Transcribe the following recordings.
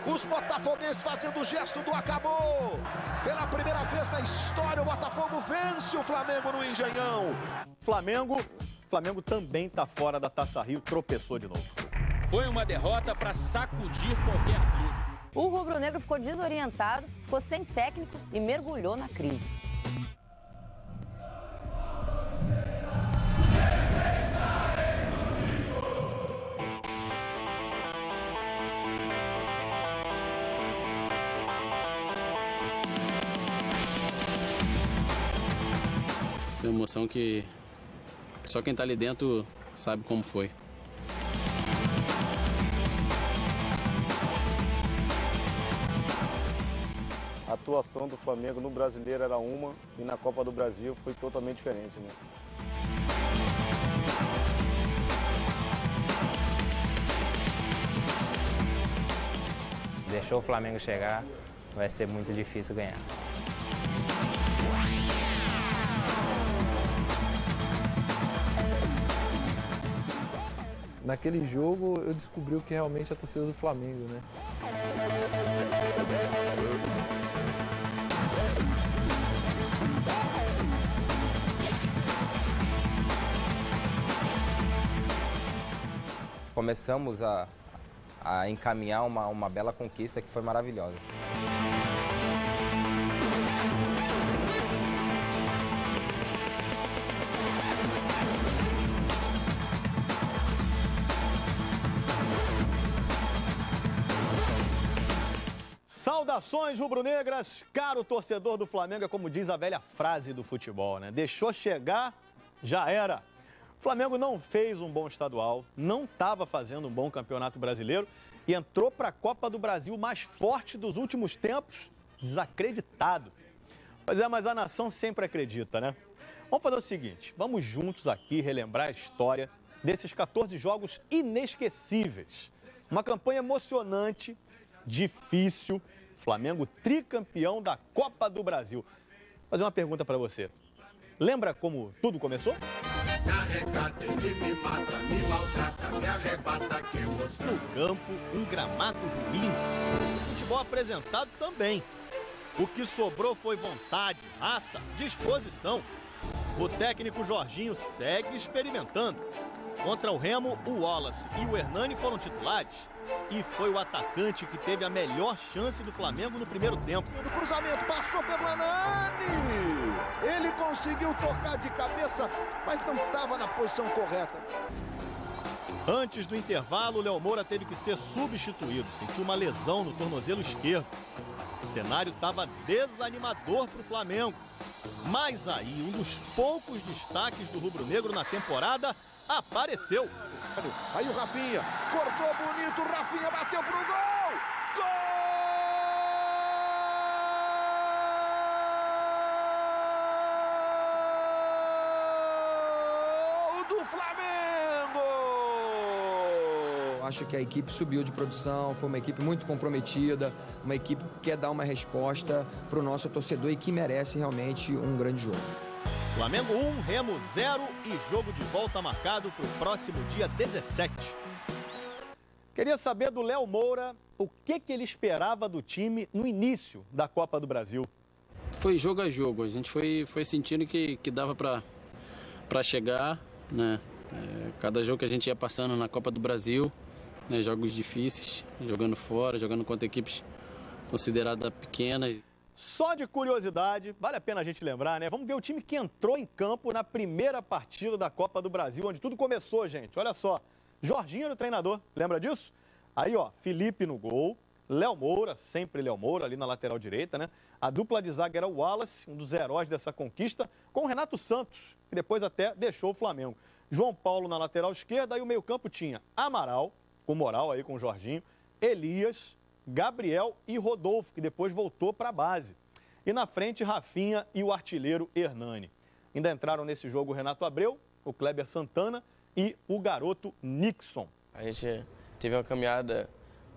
Os botafoguenses fazendo o gesto do acabou. Pela primeira vez na história, o Botafogo vence o Flamengo no Engenhão. Flamengo também está fora da Taça Rio, tropeçou de novo. Foi uma derrota para sacudir qualquer clube. O rubro-negro ficou desorientado, ficou sem técnico e mergulhou na crise. Essa é uma emoção que só quem está ali dentro sabe como foi. A atuação do Flamengo no Brasileiro era uma e na Copa do Brasil foi totalmente diferente, né? Deixou o Flamengo chegar, vai ser muito difícil ganhar. Naquele jogo eu descobri o que realmente é a torcida do Flamengo, né? Começamos a encaminhar uma bela conquista que foi maravilhosa. Saudações rubro-negras, caro torcedor do Flamengo, é como diz a velha frase do futebol, né? Deixou chegar, já era. O Flamengo não fez um bom estadual, não estava fazendo um bom campeonato brasileiro e entrou para a Copa do Brasil mais forte dos últimos tempos, desacreditado. Pois é, mas a nação sempre acredita, né? Vamos fazer o seguinte, vamos juntos aqui relembrar a história desses 14 jogos inesquecíveis. Uma campanha emocionante, difícil, Flamengo tricampeão da Copa do Brasil. Vou fazer uma pergunta para você. Lembra como tudo começou? No campo, um gramado ruim. Futebol apresentado também. O que sobrou foi vontade, raça, disposição. O técnico Jorginho segue experimentando. Contra o Remo, o Wallace e o Hernani foram titulares. E foi o atacante que teve a melhor chance do Flamengo no primeiro tempo. O cruzamento passou pelo Hernani. Ele conseguiu tocar de cabeça, mas não estava na posição correta. Antes do intervalo, o Léo Moura teve que ser substituído. Sentiu uma lesão no tornozelo esquerdo. O cenário estava desanimador para o Flamengo. Mas aí, um dos poucos destaques do rubro-negro na temporada apareceu. Aí o Rafinha, cortou bonito, o Rafinha bateu pro gol! Gol do Flamengo! Acho que a equipe subiu de produção, foi uma equipe muito comprometida, uma equipe que quer dar uma resposta para o nosso torcedor e que merece realmente um grande jogo. Flamengo 1, Remo 0 e jogo de volta marcado para o próximo dia 17. Queria saber do Léo Moura o que ele esperava do time no início da Copa do Brasil. Foi jogo a jogo, a gente foi sentindo que dava para chegar, né? Cada jogo que a gente ia passando na Copa do Brasil, né? Jogos difíceis, jogando fora, jogando contra equipes consideradas pequenas. Só de curiosidade, vale a pena a gente lembrar, né? Vamos ver o time que entrou em campo na primeira partida da Copa do Brasil, onde tudo começou, gente. Olha só, Jorginho era o treinador, lembra disso? Aí, ó, Felipe no gol, Léo Moura, sempre Léo Moura, ali na lateral direita, né? A dupla de zaga era o Wallace, um dos heróis dessa conquista, com o Renato Santos, que depois até deixou o Flamengo. João Paulo na lateral esquerda, aí o meio-campo tinha Amaral, com moral aí com o Jorginho, Elias, Gabriel e Rodolfo, que depois voltou para a base. E na frente, Rafinha e o artilheiro Hernani. Ainda entraram nesse jogo o Renato Abreu, o Kleber Santana e o garoto Nixon. A gente teve uma caminhada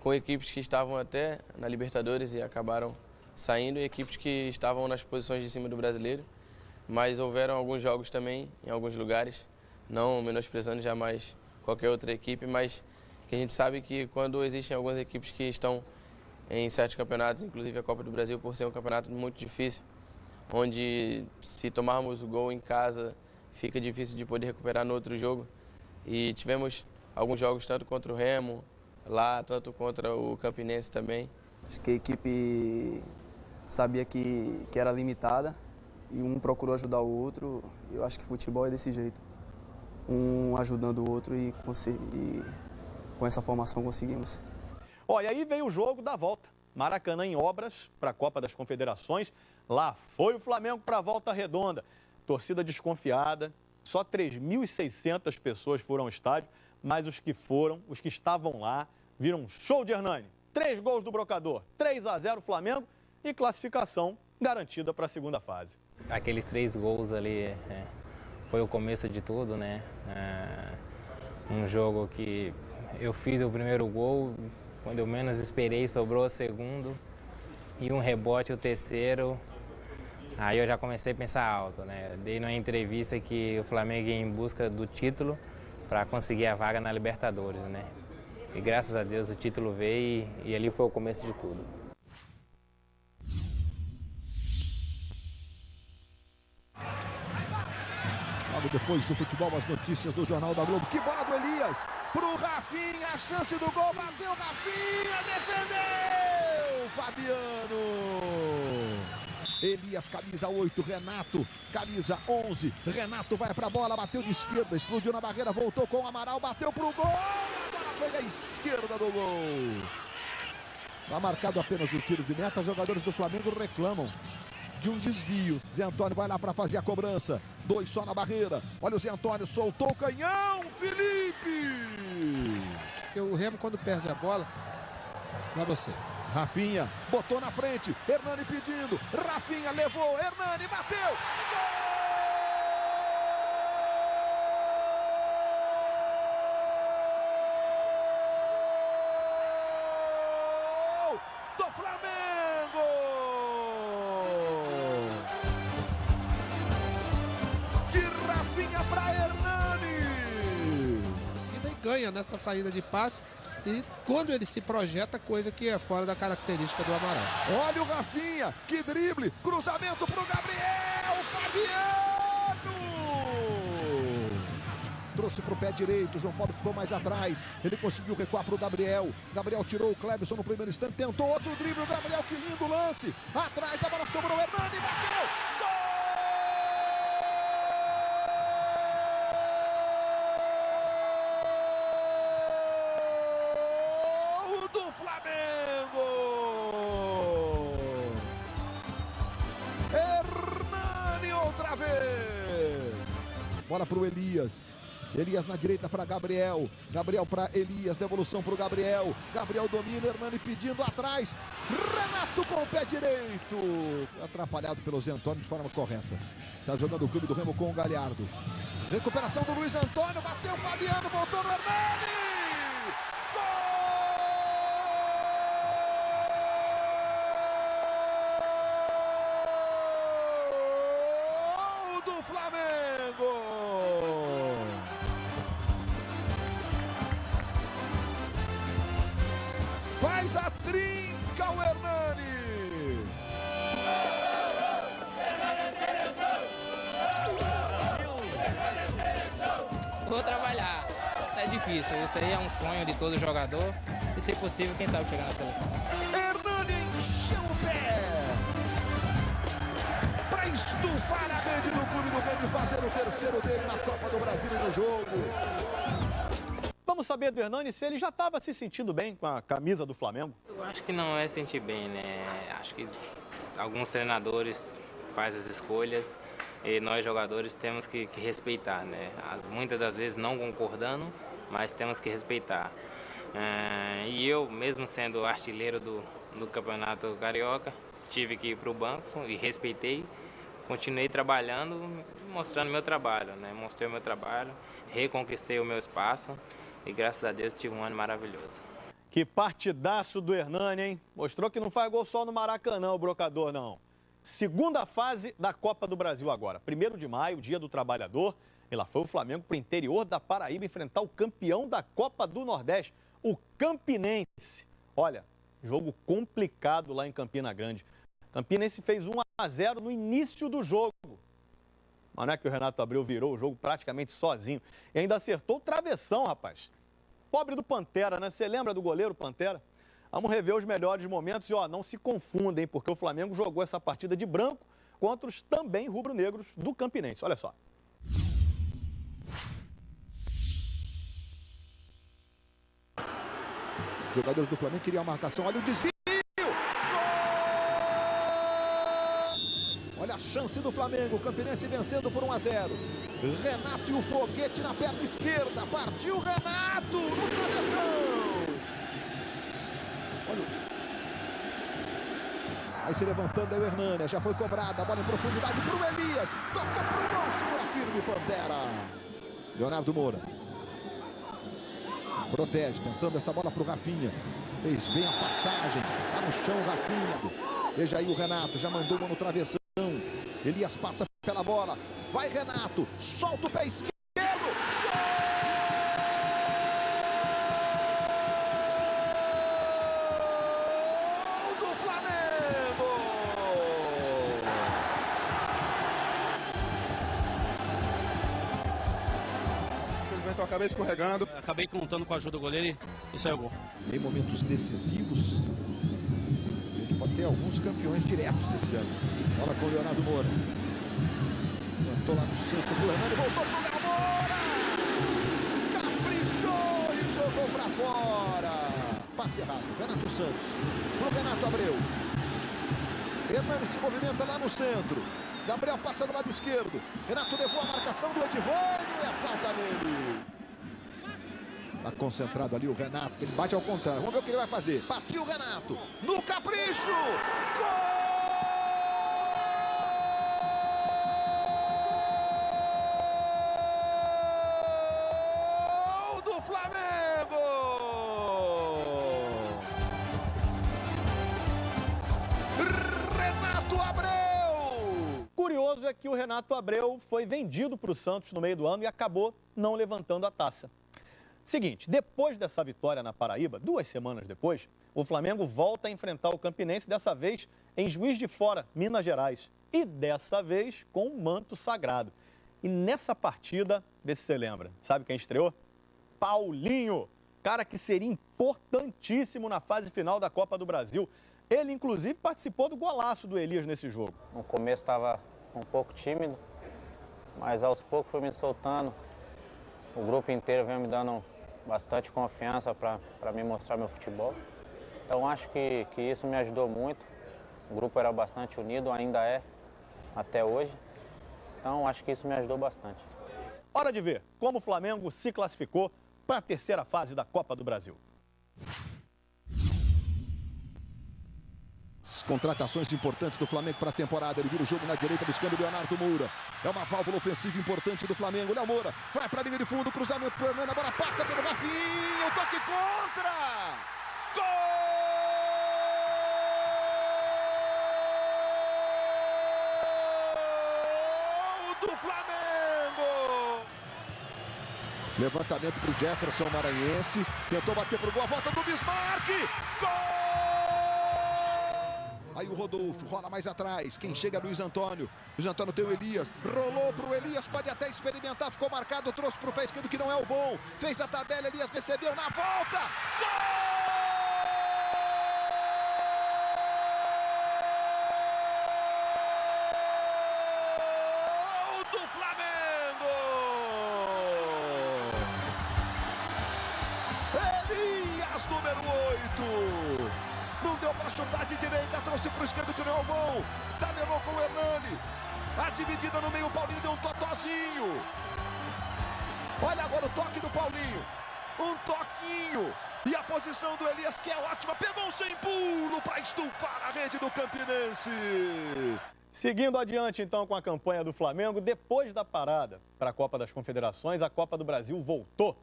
com equipes que estavam até na Libertadores e acabaram saindo, e equipes que estavam nas posições de cima do brasileiro. Mas houveram alguns jogos também, em alguns lugares, não menosprezando jamais qualquer outra equipe, mas que a gente sabe que quando existem algumas equipes que estão em certos campeonatos, inclusive a Copa do Brasil, por ser um campeonato muito difícil, onde se tomarmos o gol em casa, fica difícil de poder recuperar no outro jogo. E tivemos alguns jogos tanto contra o Remo, lá, tanto contra o Campinense também. Acho que a equipe sabia que era limitada e um procurou ajudar o outro. Eu acho que futebol é desse jeito, um ajudando o outro e com essa formação conseguimos. E aí veio o jogo da volta. Maracanã em obras para a Copa das Confederações. Lá foi o Flamengo para a volta redonda. Torcida desconfiada, só 3.600 pessoas foram ao estádio, mas os que estavam lá, viram um show de Hernani. 3 gols do Brocador, 3-0 Flamengo e classificação garantida para a segunda fase. Aqueles 3 gols ali foi o começo de tudo, né? Um jogo que eu fiz o primeiro gol, quando eu menos esperei sobrou o segundo e um rebote o terceiro. Aí eu já comecei a pensar alto, né? Dei numa entrevista que o Flamengo ia em busca do título para conseguir a vaga na Libertadores, né? E graças a Deus o título veio e ali foi o começo de tudo. Logo depois do futebol, as notícias do Jornal da Globo. Que bola do Elias pro Rafinha, a chance do gol, bateu Rafinha, defendeu Fabiano. Elias, camisa 8, Renato, camisa 11, Renato vai pra bola, bateu de esquerda, explodiu na barreira, voltou com o Amaral, bateu pro gol, a bola foi da esquerda do gol. Tá marcado apenas o tiro de meta, jogadores do Flamengo reclamam de um desvio. Zé Antônio vai lá para fazer a cobrança, 2 só na barreira, olha o Zé Antônio, soltou o canhão, Felipe! O Remo, quando perde a bola, pra você. Rafinha, botou na frente, Hernani pedindo, Rafinha levou, Hernani bateu, gol do Flamengo! De Rafinha para Hernani! E daí ganha nessa saída de passe. E quando ele se projeta, coisa que é fora da característica do Amaral. Olha o Rafinha, que drible, cruzamento pro Gabriel, Fabiano! Trouxe pro pé direito, o João Paulo ficou mais atrás, ele conseguiu recuar pro Gabriel, Gabriel tirou o Cleberson no primeiro instante, tentou outro drible, o Gabriel, que lindo lance, atrás a bola sobrou, Hernani bateu, gol! Bola para o Elias. Elias na direita para Gabriel. Gabriel para Elias. Devolução para o Gabriel. Gabriel domina. Hernani pedindo atrás. Renato com o pé direito. Atrapalhado pelo Zé Antônio de forma correta. Está jogando o clube do Remo com o Galhardo. Recuperação do Luiz Antônio. Bateu o Fabiano. Voltou no Hernani. Faz a trinca o Hernani. Vou trabalhar. É difícil. Isso aí é um sonho de todo jogador. E se possível, quem sabe chegar na seleção. Hernani encheu o pé para estufar a rede do clube do Remo e fazer o terceiro dele na Copa do Brasil e no jogo. Vamos saber do Hernani se ele já estava se sentindo bem com a camisa do Flamengo. Eu acho que não é sentir bem, né? Acho que alguns treinadores fazem as escolhas e nós jogadores temos que respeitar, né? Muitas das vezes não concordando, mas temos que respeitar. E eu, mesmo sendo artilheiro do Campeonato Carioca, tive que ir para o banco e respeitei. Continuei trabalhando, mostrando meu trabalho, né? Mostrei o meu trabalho, reconquistei o meu espaço. E graças a Deus tive um ano maravilhoso. Que partidaço do Hernani, hein? Mostrou que não faz gol só no Maracanã, o Brocador, não. Segunda fase da Copa do Brasil agora. 1º de maio, Dia do Trabalhador. E lá foi o Flamengo para o interior da Paraíba enfrentar o campeão da Copa do Nordeste. o Campinense. Olha, jogo complicado lá em Campina Grande. Campinense fez 1-0 no início do jogo. Mas não é que o Renato Abreu virou o jogo praticamente sozinho. E ainda acertou o travessão, rapaz. Pobre do Pantera, né? Você lembra do goleiro Pantera? Vamos rever os melhores momentos e, ó, não se confundem, porque o Flamengo jogou essa partida de branco contra os também rubro-negros do Campinense. Olha só. Jogadores do Flamengo queriam a marcação. Olha o desvio. Gol! Olha a chance do Flamengo. O Campinense vencendo por 1-0. Renato e o foguete na perna esquerda. Partiu Renato no travessão. Olha. Aí se levantando aí o Hernani. Já foi cobrada. A bola em profundidade para o Elias. Toca para o gol. Segura firme Pantera. Leonardo Moura. Protege, tentando essa bola para o Rafinha. Fez bem a passagem. Tá no chão o Rafinha. Veja aí o Renato, já mandou uma no travessão. Elias passa pela bola. Vai Renato, solta o pé esquerdo. Gol do Flamengo! Infelizmente eu acabei escorregando. Acabei contando com a ajuda do goleiro e saiu o gol. Em momentos decisivos, a gente pode ter alguns campeões diretos esse ano. Bola com o Leonardo Moura. Tentou lá no centro do Hernani, voltou pro Léo Moura! Caprichou e jogou pra fora! Passe errado, Renato Santos. Pro Renato Abreu. Hernani se movimenta lá no centro. Gabriel passa do lado esquerdo. Renato levou a marcação do Edivânio e a falta nele. Tá concentrado ali o Renato. Ele bate ao contrário. Vamos ver o que ele vai fazer. Partiu o Renato. No capricho. Gol! Do Flamengo! Renato Abreu! Curioso é que o Renato Abreu foi vendido para o Santos no meio do ano e acabou não levantando a taça. Seguinte, depois dessa vitória na Paraíba, 2 semanas depois, o Flamengo volta a enfrentar o Campinense, dessa vez em Juiz de Fora, Minas Gerais. E dessa vez com o manto sagrado. E nessa partida, vê se você lembra, sabe quem estreou? Paulinho, cara que seria importantíssimo na fase final da Copa do Brasil. Ele, inclusive, participou do golaço do Elias nesse jogo. No começo estava um pouco tímido, mas aos poucos fui me soltando. O grupo inteiro veio me dando bastante confiança para me mostrar meu futebol. Então acho que isso me ajudou muito. O grupo era bastante unido, ainda é, até hoje. Então acho que isso me ajudou bastante. Hora de ver como o Flamengo se classificou para a terceira fase da Copa do Brasil. As contratações importantes do Flamengo para a temporada. Ele vira o jogo na direita buscando o Leonardo Moura. É uma válvula ofensiva importante do Flamengo. Léo Moura vai para a linha de fundo, cruzamento para o Hernani. A bola passa pelo Rafinha. O toque contra! Gol do Flamengo! Levantamento para o Jefferson Maranhense. Tentou bater para o gol. A volta do Bismarck. Gol! Aí o Rodolfo rola mais atrás. Quem chega é Luiz Antônio. Luiz Antônio tem o Elias. Rolou para o Elias. Pode até experimentar. Ficou marcado. Trouxe para o pé esquerdo que não é o bom. Fez a tabela. Elias recebeu na volta. Gol do Flamengo! Elias, número 8. Não deu para chutar de direita, trouxe para o esquerdo que não é o bom. Tabelou com o Hernani. A dividida no meio, o Paulinho deu um totozinho. Olha agora o toque do Paulinho. Um toquinho. E a posição do Elias, que é ótima. Pegou um sem pulo para estufar a rede do Campinense. Seguindo adiante, então, com a campanha do Flamengo, depois da parada para a Copa das Confederações, a Copa do Brasil voltou.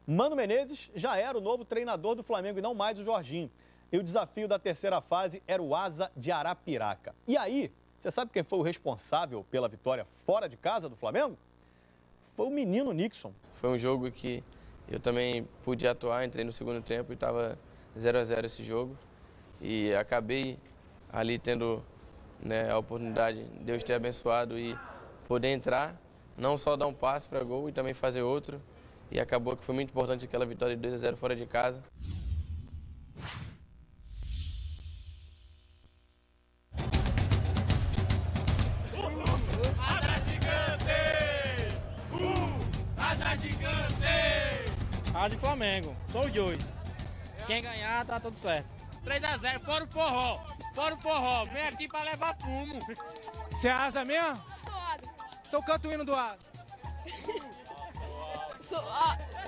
Mano Menezes já era o novo treinador do Flamengo e não mais o Jorginho. E o desafio da terceira fase era o Asa de Arapiraca. E aí, você sabe quem foi o responsável pela vitória fora de casa do Flamengo? Foi o menino Nixon. Foi um jogo que Eu também pude atuar, entrei no segundo tempo e estava 0-0 esse jogo. E acabei ali tendo, né, a oportunidade, Deus ter abençoado e poder entrar, não só dar um passe para gol e também fazer outro. E acabou que foi muito importante aquela vitória de 2-0 fora de casa. Asa e Flamengo, só os dois. Quem ganhar, tá tudo certo. 3-0, fora o forró. Fora o forró. Vem aqui pra levar fumo. Você é asa mesmo? Então canta o hino do asa.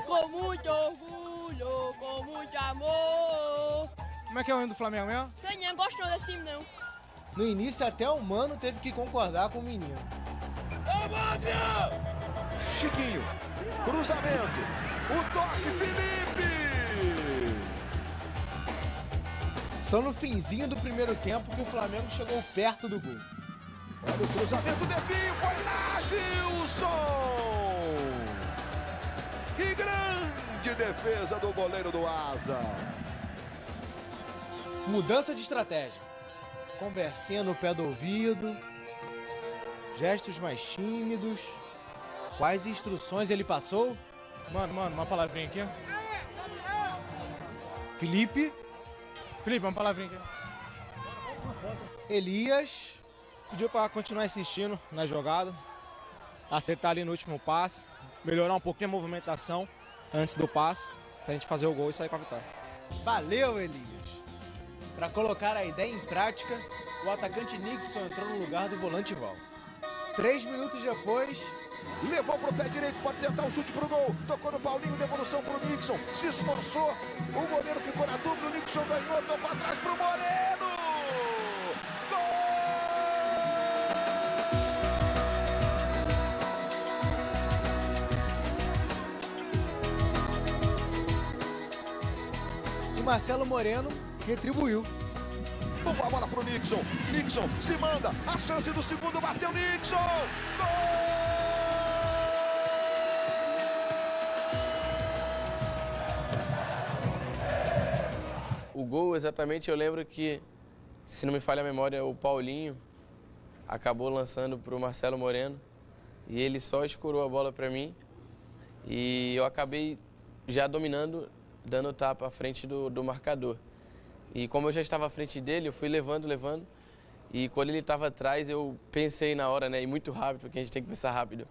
Com muito orgulho, com muito amor. Como é que é o hino do Flamengo mesmo? Você nem gostou desse time, não. No início, até o Mano teve que concordar com o menino. Chiquinho, cruzamento, o toque, Felipe! Só no finzinho do primeiro tempo que o Flamengo chegou perto do gol. Olha o cruzamento, desvio, foi lá, Gilson! Que grande defesa do goleiro do Asa. Mudança de estratégia. Conversinha no pé do ouvido, gestos mais tímidos. Quais instruções ele passou? Mano, uma palavrinha aqui. Felipe, uma palavrinha aqui. Elias. Pediu para continuar insistindo na jogada, acertar ali no último passe, melhorar um pouquinho a movimentação antes do passe, pra gente fazer o gol e sair com a vitória. Valeu, Elias. Para colocar a ideia em prática, o atacante Nixon entrou no lugar do volante Val. 3 minutos depois, levou pro pé direito, pode tentar o chute pro gol. Tocou no Paulinho, devolução pro Nixon. Se esforçou, o goleiro ficou na dúvida, o Nixon ganhou, tocou atrás pro Moreno. E Marcelo Moreno retribuiu. Boa bola pro Nixon. Nixon se manda. A chance do segundo, bateu Nixon. O gol, exatamente, eu lembro que, se não me falha a memória, o Paulinho acabou lançando para o Marcelo Moreno e ele só escorou a bola para mim e eu acabei já dominando, dando tapa à frente do marcador. E como eu já estava à frente dele, eu fui levando, e quando ele estava atrás, eu pensei na hora, né, e muito rápido, porque a gente tem que pensar rápido.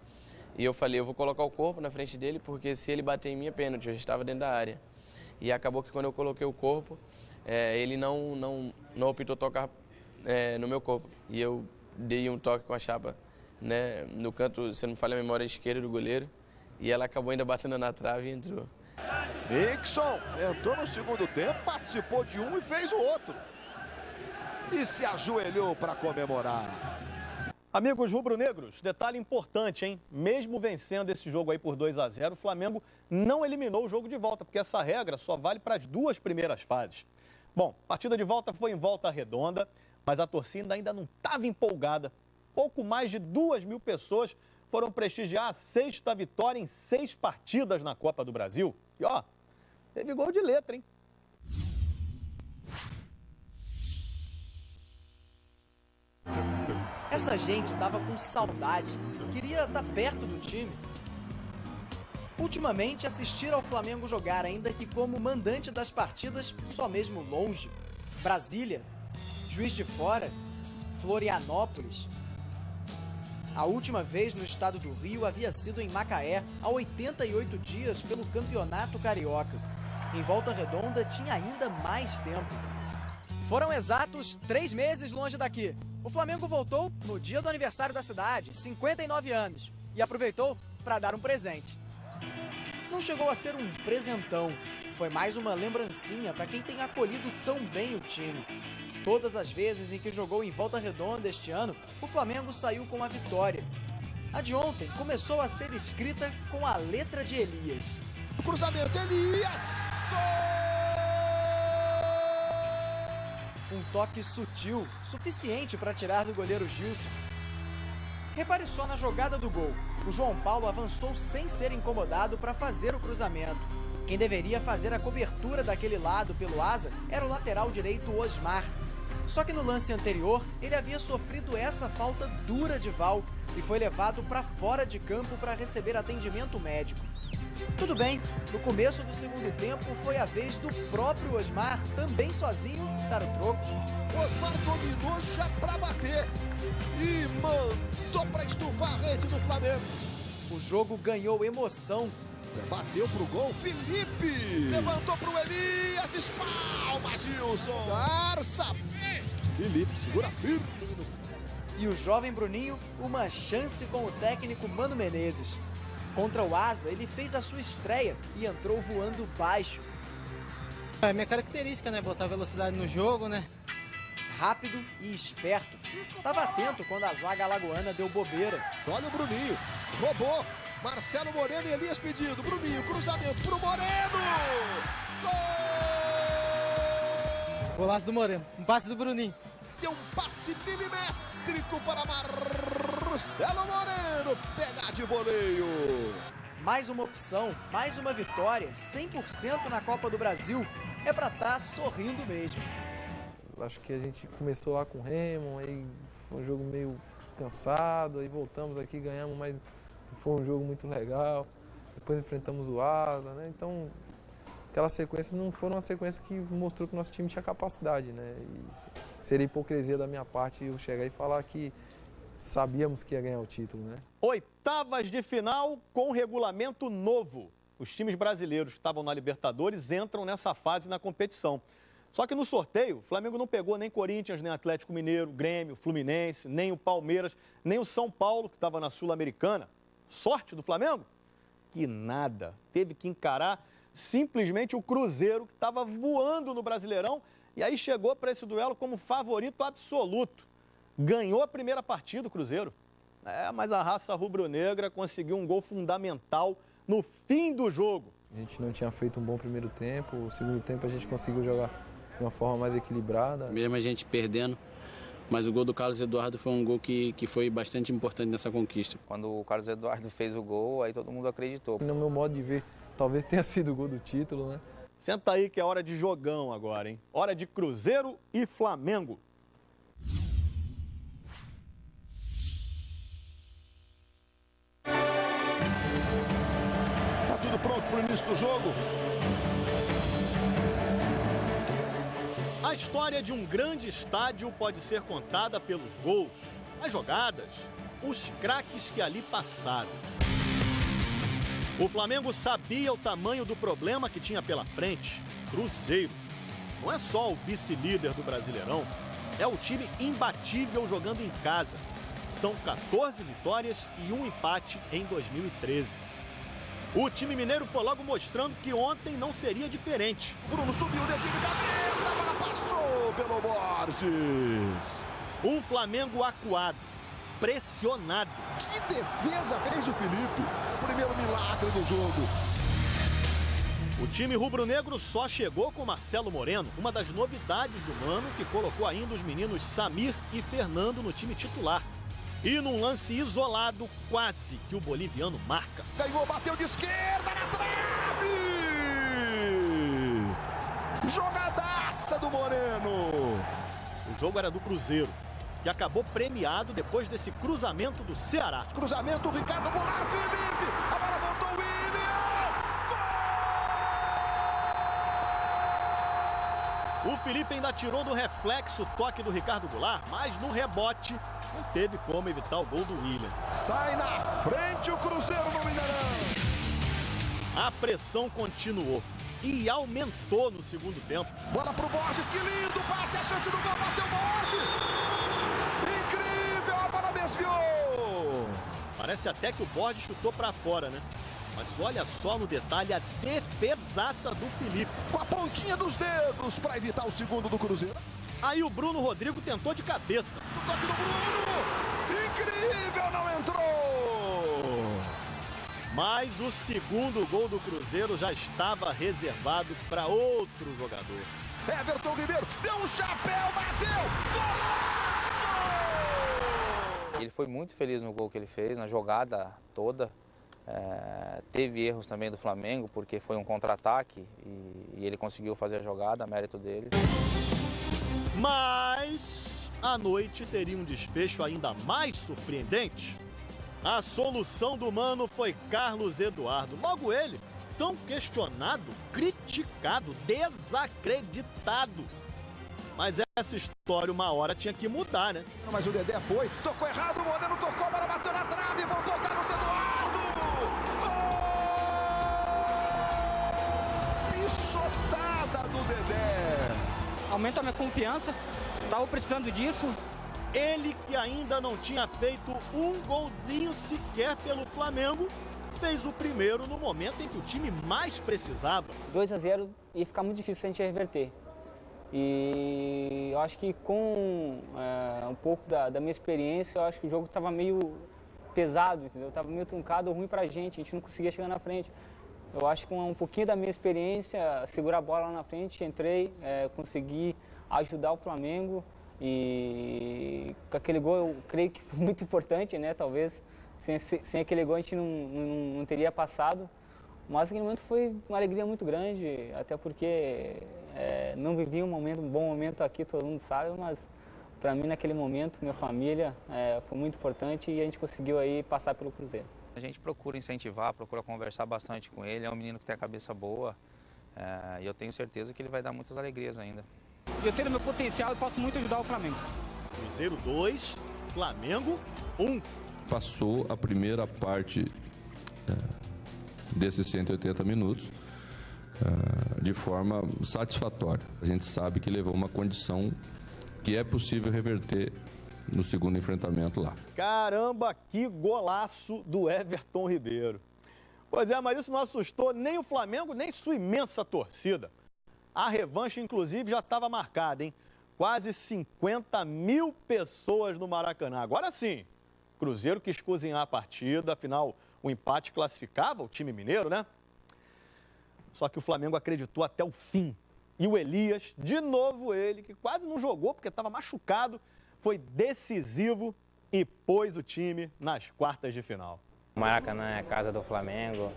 E eu falei, eu vou colocar o corpo na frente dele, porque se ele bater em mim é pênalti, eu já estava dentro da área. E acabou que quando eu coloquei o corpo, ele não optou tocar no meu corpo. E eu dei um toque com a chapa, né, no canto, se não me falha a memória, esquerda do goleiro, e ela acabou ainda batendo na trave e entrou. Nixon entrou no segundo tempo, participou de um e fez o outro. E se ajoelhou para comemorar. Amigos rubro-negros, detalhe importante, hein? Mesmo vencendo esse jogo aí por 2-0, o Flamengo não eliminou o jogo de volta, porque essa regra só vale para as 2 primeiras fases. Bom, a partida de volta foi em Volta Redonda, mas a torcida ainda não estava empolgada. Pouco mais de 2.000 pessoas foram prestigiar a 6ª vitória em 6 partidas na Copa do Brasil. E ó, teve gol de letra, hein? Essa gente tava com saudade, queria estar perto do time. Ultimamente, assistir ao Flamengo jogar, ainda que como mandante das partidas, só mesmo longe. Brasília, Juiz de Fora, Florianópolis. A última vez no estado do Rio havia sido em Macaé, há 88 dias pelo Campeonato Carioca. Em Volta Redonda tinha ainda mais tempo. Foram exatos 3 meses longe daqui. O Flamengo voltou no dia do aniversário da cidade, 59 anos, e aproveitou para dar um presente. Não chegou a ser um presentão, foi mais uma lembrancinha para quem tem acolhido tão bem o time. Todas as vezes em que jogou em Volta Redonda este ano, o Flamengo saiu com a vitória. A de ontem começou a ser escrita com a letra de Elias. O cruzamento, Elias! Um toque sutil, suficiente para tirar do goleiro Gilson. Repare só na jogada do gol. O João Paulo avançou sem ser incomodado para fazer o cruzamento. Quem deveria fazer a cobertura daquele lado pelo asa era o lateral direito Osmar. Só que no lance anterior, ele havia sofrido essa falta dura de Val e foi levado para fora de campo para receber atendimento médico. Tudo bem, no começo do segundo tempo foi a vez do próprio Osmar, também sozinho, dar o troco. Osmar dominou já para bater e mandou para estufar a rede do Flamengo. O jogo ganhou emoção. Bateu pro gol, Felipe! Levantou pro Elias, espalma, Gilson! Garça! Felipe, segura firme! E o jovem Bruninho, uma chance com o técnico Mano Menezes. Contra o Asa, ele fez a sua estreia e entrou voando baixo. É minha característica, né? Botar velocidade no jogo, né? Rápido e esperto. Tava atento quando a zaga alagoana deu bobeira. Olha o Bruninho, roubou! Marcelo Moreno e Elias pedindo. Bruninho, cruzamento pro Moreno! Gol! Golaço do Moreno, um passe do Bruninho. Deu um passe milimétrico para Marcelo Moreno pegar de voleio. Mais uma opção, mais uma vitória, 100% na Copa do Brasil. É pra estar sorrindo mesmo. Acho que a gente começou lá com o Remo, aí foi um jogo meio cansado, aí voltamos aqui, ganhamos, mas foi um jogo muito legal. Depois enfrentamos o Asa, né? Então, aquelas sequências não foram uma sequência que mostrou que o nosso time tinha capacidade, né? E seria hipocrisia da minha parte eu chegar e falar que sabíamos que ia ganhar o título, né? Oitavas de final com regulamento novo. Os times brasileiros que estavam na Libertadores entram nessa fase na competição. Só que no sorteio, o Flamengo não pegou nem Corinthians, nem Atlético Mineiro, Grêmio, Fluminense, nem o Palmeiras, nem o São Paulo, que estava na Sul-Americana. Sorte do Flamengo? Que nada. Teve que encarar simplesmente o Cruzeiro, que estava voando no Brasileirão, e aí chegou para esse duelo como favorito absoluto. Ganhou a primeira partida o Cruzeiro. Mas a raça rubro-negra conseguiu um gol fundamental no fim do jogo. A gente não tinha feito um bom primeiro tempo, o segundo tempo a gente conseguiu jogar de uma forma mais equilibrada. Mesmo a gente perdendo, mas o gol do Carlos Eduardo foi um gol que foi bastante importante nessa conquista. Quando o Carlos Eduardo fez o gol, aí todo mundo acreditou. No meu modo de ver, talvez tenha sido o gol do título, né? Senta aí que é hora de jogão agora, hein? Hora de Cruzeiro e Flamengo. Tá tudo pronto pro início do jogo? A história de um grande estádio pode ser contada pelos gols, as jogadas, os craques que ali passaram. O Flamengo sabia o tamanho do problema que tinha pela frente. Cruzeiro. Não é só o vice-líder do Brasileirão, é o time imbatível jogando em casa. São 14 vitórias e um empate em 2013. O time mineiro foi logo mostrando que ontem não seria diferente. Bruno subiu, desvio de cabeça, a bola passou pelo Borges. Um Flamengo acuado, pressionado. Que defesa fez o Felipe? Primeiro milagre do jogo. O time rubro-negro só chegou com Marcelo Moreno, uma das novidades do Mano, que colocou ainda os meninos Samir e Fernando no time titular. E num lance isolado, quase que o boliviano marca. Ganhou, bateu de esquerda na trave! Jogadaça do Moreno! O jogo era do Cruzeiro, que acabou premiado depois desse cruzamento do Ceará. Cruzamento, Ricardo Goulart, Felipe! A bola voltou, William! O Felipe ainda tirou do reflexo o toque do Ricardo Goulart, mas no rebote não teve como evitar o gol do William. Sai na frente o Cruzeiro no Mineirão! A pressão continuou e aumentou no segundo tempo. Bola pro Borges, que lindo passe, a chance do gol, bateu Borges! Incrível, a bola desviou! Parece até que o Borges chutou pra fora, né? Mas olha só no detalhe a defesaça do Felipe. Com a pontinha dos dedos para evitar o segundo do Cruzeiro. Aí o Bruno Rodrigo tentou de cabeça. O toque do Bruno! Incrível, não entrou! Mas o segundo gol do Cruzeiro já estava reservado para outro jogador. Everton Ribeiro deu um chapéu, bateu! Golaço! Ele foi muito feliz no gol que ele fez, na jogada toda. Teve erros também do Flamengo, porque foi um contra-ataque e ele conseguiu fazer a jogada, mérito dele. Mas a noite teria um desfecho ainda mais surpreendente. A solução do Mano foi Carlos Eduardo. Logo ele, tão questionado, criticado, desacreditado. Mas essa história uma hora tinha que mudar, né? Mas o Dedé foi, tocou errado, o Moreno tocou, a bola bateu na trave, voltou Carlos Eduardo! Gol! Pichotada do Dedé! Aumenta a minha confiança, tava precisando disso. Ele que ainda não tinha feito um golzinho sequer pelo Flamengo, fez o primeiro no momento em que o time mais precisava. 2-0 ia ficar muito difícil a gente reverter. E eu acho que com um pouco da minha experiência, eu acho que o jogo estava meio pesado, entendeu? Estava meio truncado, ruim pra gente, a gente não conseguia chegar na frente. Eu acho que com um pouquinho da minha experiência, segurar a bola lá na frente, entrei, consegui ajudar o Flamengo. E com aquele gol eu creio que foi muito importante, né? Talvez sem aquele gol a gente não teria passado. Mas aquele momento foi uma alegria muito grande, até porque não vivi um bom momento aqui, todo mundo sabe, mas para mim naquele momento, minha família, foi muito importante e a gente conseguiu aí passar pelo Cruzeiro. A gente procura incentivar, procura conversar bastante com ele, é um menino que tem a cabeça boa e eu tenho certeza que ele vai dar muitas alegrias ainda. Eu sei do meu potencial e posso muito ajudar o Flamengo. Cruzeiro 2, Flamengo 1. Passou a primeira parte desses 180 minutos de forma satisfatória. A gente sabe que levou uma condição que é possível reverter no segundo enfrentamento lá. Caramba, que golaço do Everton Ribeiro. Pois é, mas isso não assustou nem o Flamengo, nem sua imensa torcida. A revanche, inclusive, já estava marcada, hein? Quase 50 mil pessoas no Maracanã. Agora sim, Cruzeiro quis cozinhar a partida, afinal, o empate classificava o time mineiro, né? Só que o Flamengo acreditou até o fim. E o Elias, de novo ele, que quase não jogou porque estava machucado, foi decisivo e pôs o time nas quartas de final. O Maracanã é a casa do Flamengo,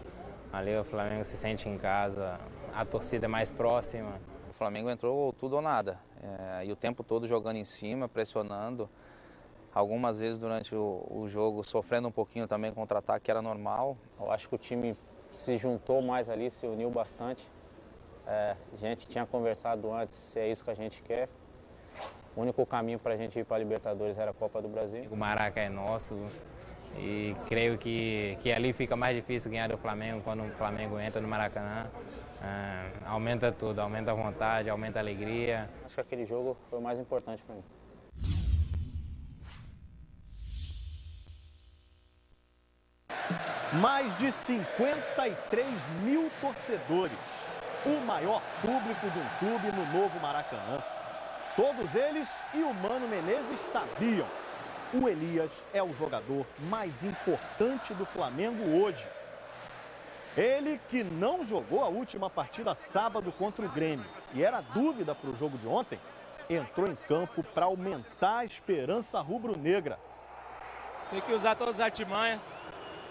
ali o Flamengo se sente em casa, a torcida é mais próxima. O Flamengo entrou tudo ou nada, e o tempo todo jogando em cima, pressionando. Algumas vezes durante o jogo sofrendo um pouquinho também contra-ataque, que era normal. Eu acho que o time se juntou mais ali, se uniu bastante. A gente tinha conversado antes se é isso que a gente quer. O único caminho para a gente ir para a Libertadores era a Copa do Brasil. O Maracanã é nosso e creio que ali fica mais difícil ganhar do Flamengo quando o Flamengo entra no Maracanã. Aumenta tudo, aumenta a vontade, aumenta a alegria. Acho que aquele jogo foi o mais importante para mim. Mais de 53 mil torcedores, o maior público de um clube no novo Maracanã. Todos eles e o Mano Menezes sabiam, o Elias é o jogador mais importante do Flamengo hoje. Ele que não jogou a última partida sábado contra o Grêmio e era dúvida para o jogo de ontem, entrou em campo para aumentar a esperança rubro-negra. Tem que usar todas as artimanhas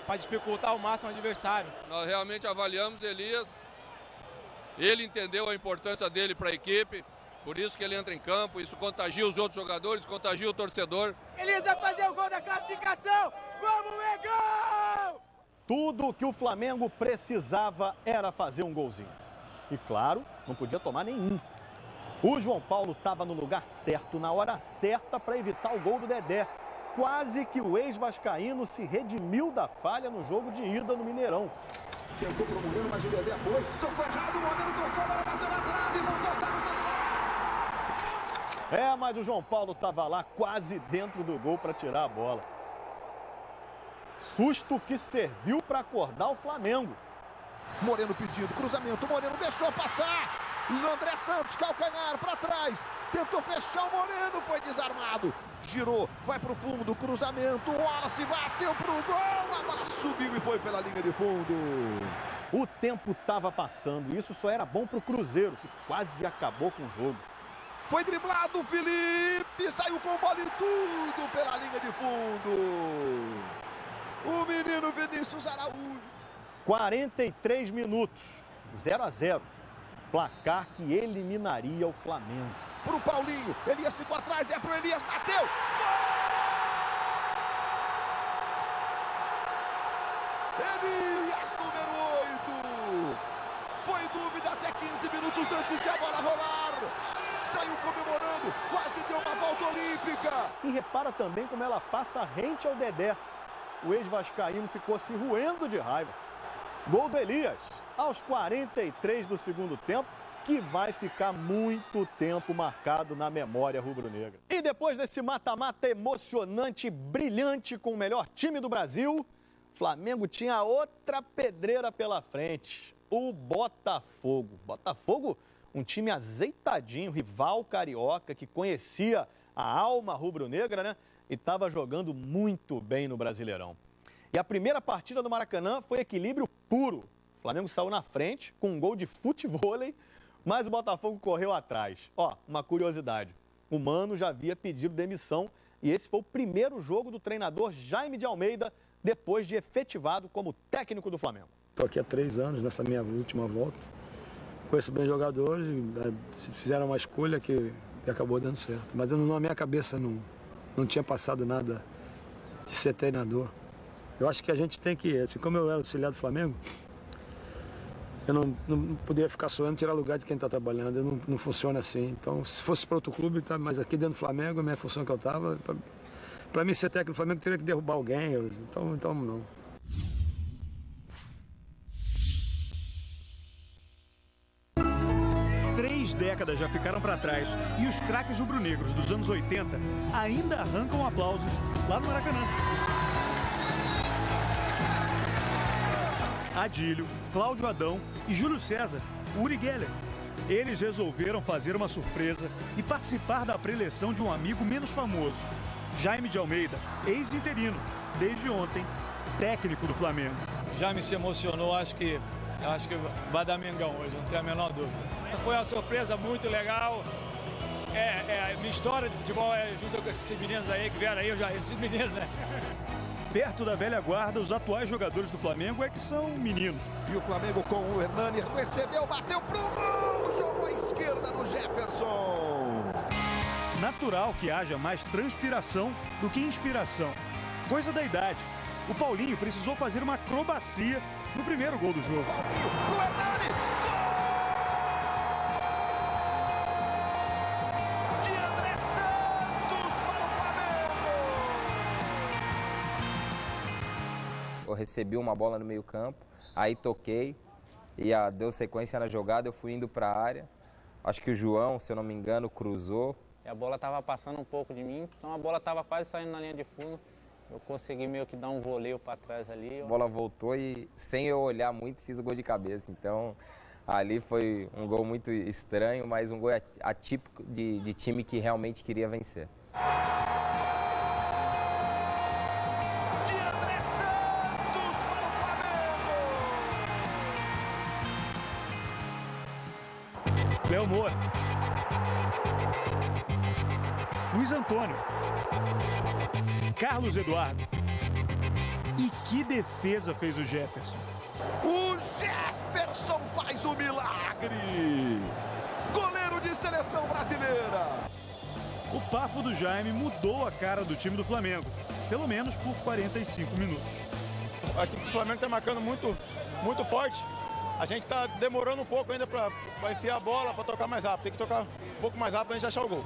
para dificultar ao máximo o adversário. Nós realmente avaliamos Elias, ele entendeu a importância dele para a equipe, por isso que ele entra em campo, isso contagia os outros jogadores, contagia o torcedor. Elias vai fazer o gol da classificação, vamos Mengão! Tudo o que o Flamengo precisava era fazer um golzinho. E claro, não podia tomar nenhum. O João Paulo estava no lugar certo, na hora certa para evitar o gol do Dedé. Quase que o ex-vascaíno se redimiu da falha no jogo de ida no Mineirão. Tentou pro Moreno, mas o Dedé foi. Tocou errado, o Moreno tocou, a bola bateu na trave, voltou Carlos Eduardo. Mas o João Paulo estava lá quase dentro do gol para tirar a bola. Susto que serviu para acordar o Flamengo. Moreno pedindo, cruzamento, Moreno deixou passar. André Santos, calcanhar para trás, tentou fechar o Moreno, foi desarmado, girou, vai para o fundo, cruzamento, Wallace bateu para o gol, a bola subiu e foi pela linha de fundo. O tempo estava passando e isso só era bom para o Cruzeiro, que quase acabou com o jogo. Foi driblado, Felipe, saiu com bola e tudo pela linha de fundo. O menino Vinícius Araújo. 43 minutos, 0-0. Placar que eliminaria o Flamengo. Pro Paulinho, Elias ficou atrás, é pro Elias, bateu! Gol! Elias, número 8. Foi dúvida até 15 minutos antes de a bola rolar. Saiu comemorando, quase deu uma volta olímpica. E repara também como ela passa rente ao Dedé. O ex-vascaíno ficou se roendo de raiva. Gol do Elias, aos 43 do segundo tempo, que vai ficar muito tempo marcado na memória rubro-negra. E depois desse mata-mata emocionante e brilhante com o melhor time do Brasil, o Flamengo tinha outra pedreira pela frente, o Botafogo. Botafogo, um time azeitadinho, rival carioca, que conhecia a alma rubro-negra, né? E estava jogando muito bem no Brasileirão. E a primeira partida do Maracanã foi equilíbrio puro. O Flamengo saiu na frente com um gol de futevôlei, mas o Botafogo correu atrás. Ó, uma curiosidade, o Mano já havia pedido demissão e esse foi o primeiro jogo do treinador Jaime de Almeida depois de efetivado como técnico do Flamengo. Estou aqui há 3 anos, nessa minha última volta. Conheço bem jogadores, fizeram uma escolha que acabou dando certo. Mas na minha cabeça não tinha passado nada de ser treinador. Eu acho que a gente tem que, assim, como eu era auxiliar do Flamengo, eu não poderia ficar sonhando tirar lugar de quem está trabalhando. Eu não funciona assim. Então, se fosse para outro clube, tá, mas aqui dentro do Flamengo, a minha função que eu estava, para mim ser técnico do Flamengo, teria que derrubar alguém. Então não. Três décadas já ficaram para trás e os craques rubro-negros dos anos 80 ainda arrancam aplausos lá no Maracanã. Adílio, Cláudio Adão e Júlio César, Uri Geller. Eles resolveram fazer uma surpresa e participar da preleção de um amigo menos famoso, Jaime de Almeida, ex-interino, desde ontem, técnico do Flamengo. Jaime se emocionou, acho que vai dar Mengão hoje, não tenho a menor dúvida. Foi uma surpresa muito legal. Minha história de futebol é junto com esses meninos aí que vieram aí, esses meninos, né? Perto da velha guarda, os atuais jogadores do Flamengo é que são meninos. E o Flamengo com o Hernani recebeu, bateu pro gol, jogou à esquerda do Jefferson. Natural que haja mais transpiração do que inspiração. Coisa da idade. O Paulinho precisou fazer uma acrobacia no primeiro gol do jogo. Paulinho, do Hernani. Eu recebi uma bola no meio campo, aí toquei e deu sequência na jogada, eu fui indo para a área. Acho que o João, se eu não me engano, cruzou. E a bola estava passando um pouco de mim, então a bola estava quase saindo na linha de fundo. Eu consegui meio que dar um voleio para trás ali. A bola voltou e, sem eu olhar muito, fiz o gol de cabeça. Então, ali foi um gol muito estranho, mas um gol atípico de time que realmente queria vencer. Léo Moura, Luiz Antônio, Carlos Eduardo. E que defesa fez o Jefferson? O Jefferson faz o milagre! Goleiro de seleção brasileira! O papo do Jaime mudou a cara do time do Flamengo, pelo menos por 45 minutos. Aqui o Flamengo está marcando muito forte. A gente está demorando um pouco ainda para enfiar a bola, para tocar mais rápido. Tem que tocar um pouco mais rápido para a gente achar o gol.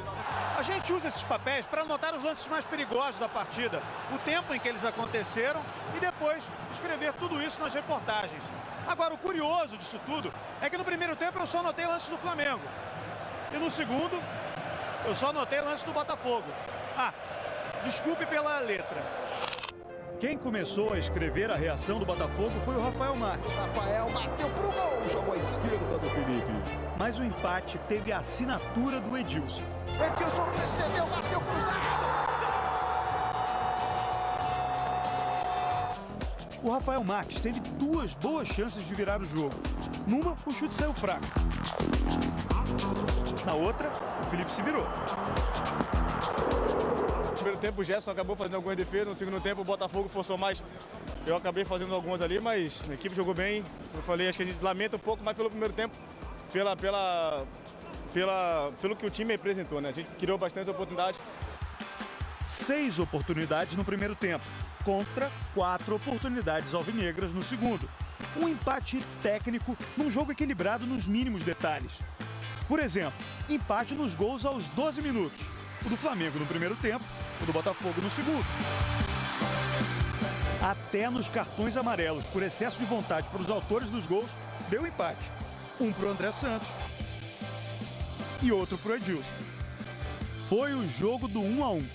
A gente usa esses papéis para anotar os lances mais perigosos da partida, o tempo em que eles aconteceram e depois escrever tudo isso nas reportagens. Agora, o curioso disso tudo é que no primeiro tempo eu só anotei lances do Flamengo. E no segundo, eu só anotei lances do Botafogo. Desculpe pela letra. Quem começou a escrever a reação do Botafogo foi o Rafael Marques. Rafael bateu pro gol, jogou à esquerda do Felipe. Mas o empate teve a assinatura do Edilson. Edilson recebeu, bateu cruzado. O Rafael Marques teve 2 boas chances de virar o jogo. Numa, o chute saiu fraco. Na outra, o Felipe se virou. No primeiro tempo o Jefferson acabou fazendo algumas defesas, no segundo tempo o Botafogo forçou mais. Eu acabei fazendo algumas ali, mas a equipe jogou bem. Eu falei, acho que a gente lamenta um pouco mais pelo primeiro tempo, pelo que o time representou, né? A gente criou bastante oportunidade. 6 oportunidades no primeiro tempo, contra 4 oportunidades alvinegras no segundo. Um empate técnico num jogo equilibrado nos mínimos detalhes. Por exemplo, empate nos gols aos 12 minutos. O do Flamengo no primeiro tempo, o do Botafogo no segundo. Até nos cartões amarelos por excesso de vontade para os autores dos gols, deu empate. Um para o André Santos e outro para o Edilson. Foi o jogo do 1 a 1.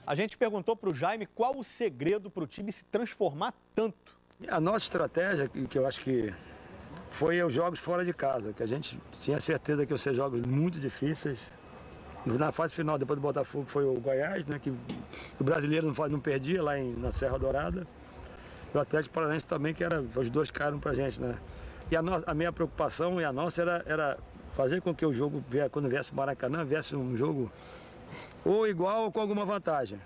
A gente perguntou para o Jaime qual o segredo para o time se transformar tanto. A nossa estratégia, que eu acho que foi os jogos fora de casa, que a gente tinha certeza que iam ser jogos muito difíceis. Na fase final, depois do Botafogo, foi o Goiás, né, que o brasileiro não perdia lá na Serra Dourada. E o Atlético Paranaense também, que os dois caíram pra gente, né? E a minha preocupação e a nossa era fazer com que o jogo, quando viesse o Maracanã, viesse um jogo ou igual ou com alguma vantagem.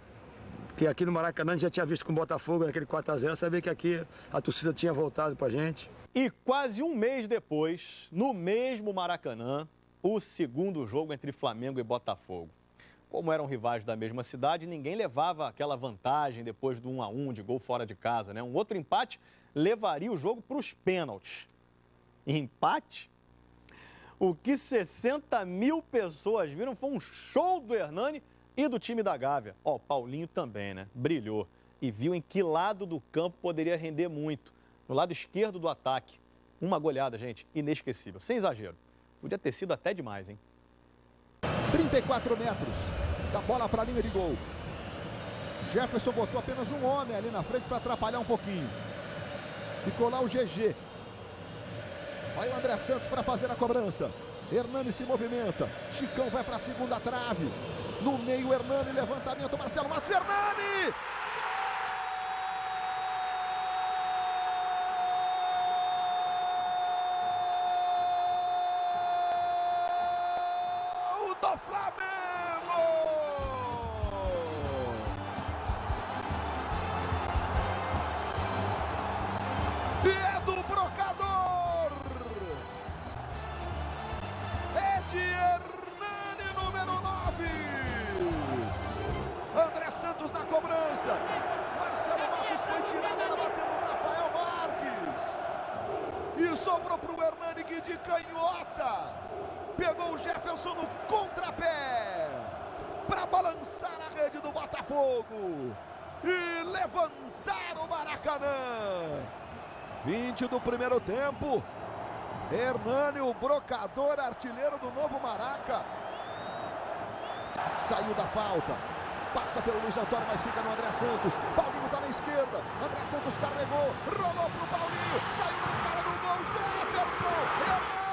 Porque aqui no Maracanã a gente já tinha visto com o Botafogo, naquele 4 a 0, sabia que aqui a torcida tinha voltado pra gente. E quase um mês depois, no mesmo Maracanã, o segundo jogo entre Flamengo e Botafogo. Como eram rivais da mesma cidade, ninguém levava aquela vantagem depois do 1 a 1 de gol fora de casa, né? Um outro empate levaria o jogo para os pênaltis. Empate? O que 60 mil pessoas viram foi um show do Hernani e do time da Gávea. O Paulinho também, né? Brilhou e viu em que lado do campo poderia render muito. No lado esquerdo do ataque. Uma goleada, gente, inesquecível, sem exagero. Podia ter sido até demais, hein? 34 metros da bola para a linha de gol. Jefferson botou apenas um homem ali na frente para atrapalhar um pouquinho. Ficou lá o GG. Vai o André Santos para fazer a cobrança. Hernani se movimenta. Chicão vai para a segunda trave. No meio, Hernani, levantamento. Marcelo Matos, Hernani! Do Flamengo! E é do Brocador! É de Hernani, número 9! André Santos na cobrança. Marcelo Matos foi tirado, ela bateu no Rafael Marques. E sobrou para o Hernani, que de canhota pegou o Jefferson no contrapé para balançar a rede do Botafogo e levantar o Maracanã. 20 do primeiro tempo. Hernani, o Brocador, artilheiro do novo Maraca. Saiu da falta. Passa pelo Luiz Antônio, mas fica no André Santos. Paulinho está na esquerda. André Santos carregou, rolou pro Paulinho. Saiu na cara do gol, Jefferson. Hernani!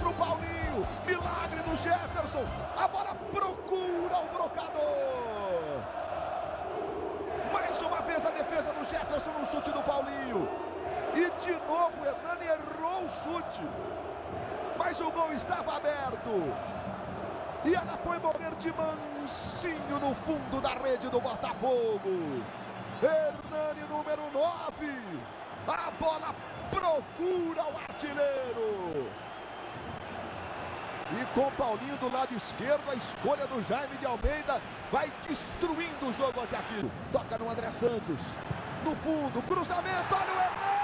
Pro Paulinho, milagre do Jefferson, a bola procura o Brocador. Mais uma vez a defesa do Jefferson no chute do Paulinho. E de novo o Hernani errou o chute, mas o gol estava aberto. E ela foi morrer de mansinho no fundo da rede do Botafogo. Hernani, número 9. A bola procura o artilheiro. E com Paulinho do lado esquerdo, a escolha do Jaime de Almeida vai destruindo o jogo até aqui. Toca no André Santos. No fundo, cruzamento, olha o Hernani!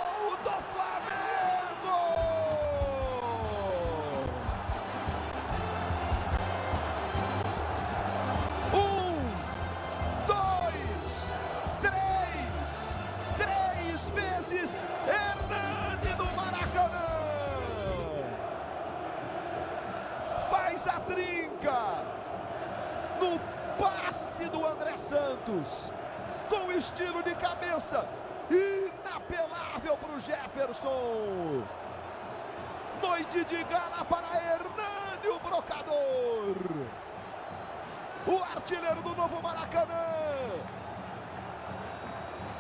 Gol do Flamengo! 1, 2, 3, Santos. Com estilo de cabeça. Inapelável para o Jefferson. Noite de gala para Hernani, o brocador. O artilheiro do novo Maracanã.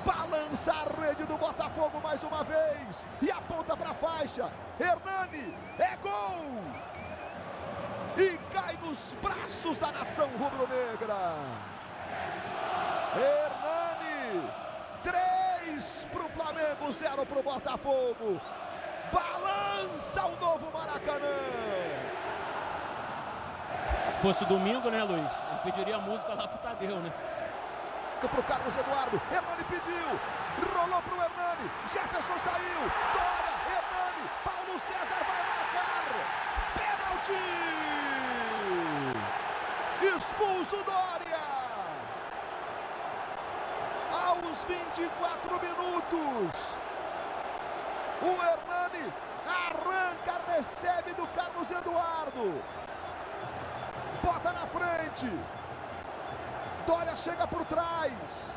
Balança a rede do Botafogo mais uma vez. E aponta para a faixa. Hernani, é gol. E cai nos braços da nação rubro-negra. Hernani, 3 para o Flamengo, 0 para o Botafogo. Balança o novo Maracanã. Fosse domingo, né, Luiz? Eu pediria a música lá pro Tadeu, né? Para o Carlos Eduardo, Hernani pediu, rolou para o Hernani, Jefferson saiu, Dória, Hernani, Paulo César vai marcar, pênalti! Expulso Dória! Aos 24 minutos, o Hernani arranca, recebe do Carlos Eduardo, bota na frente. Dória chega por trás.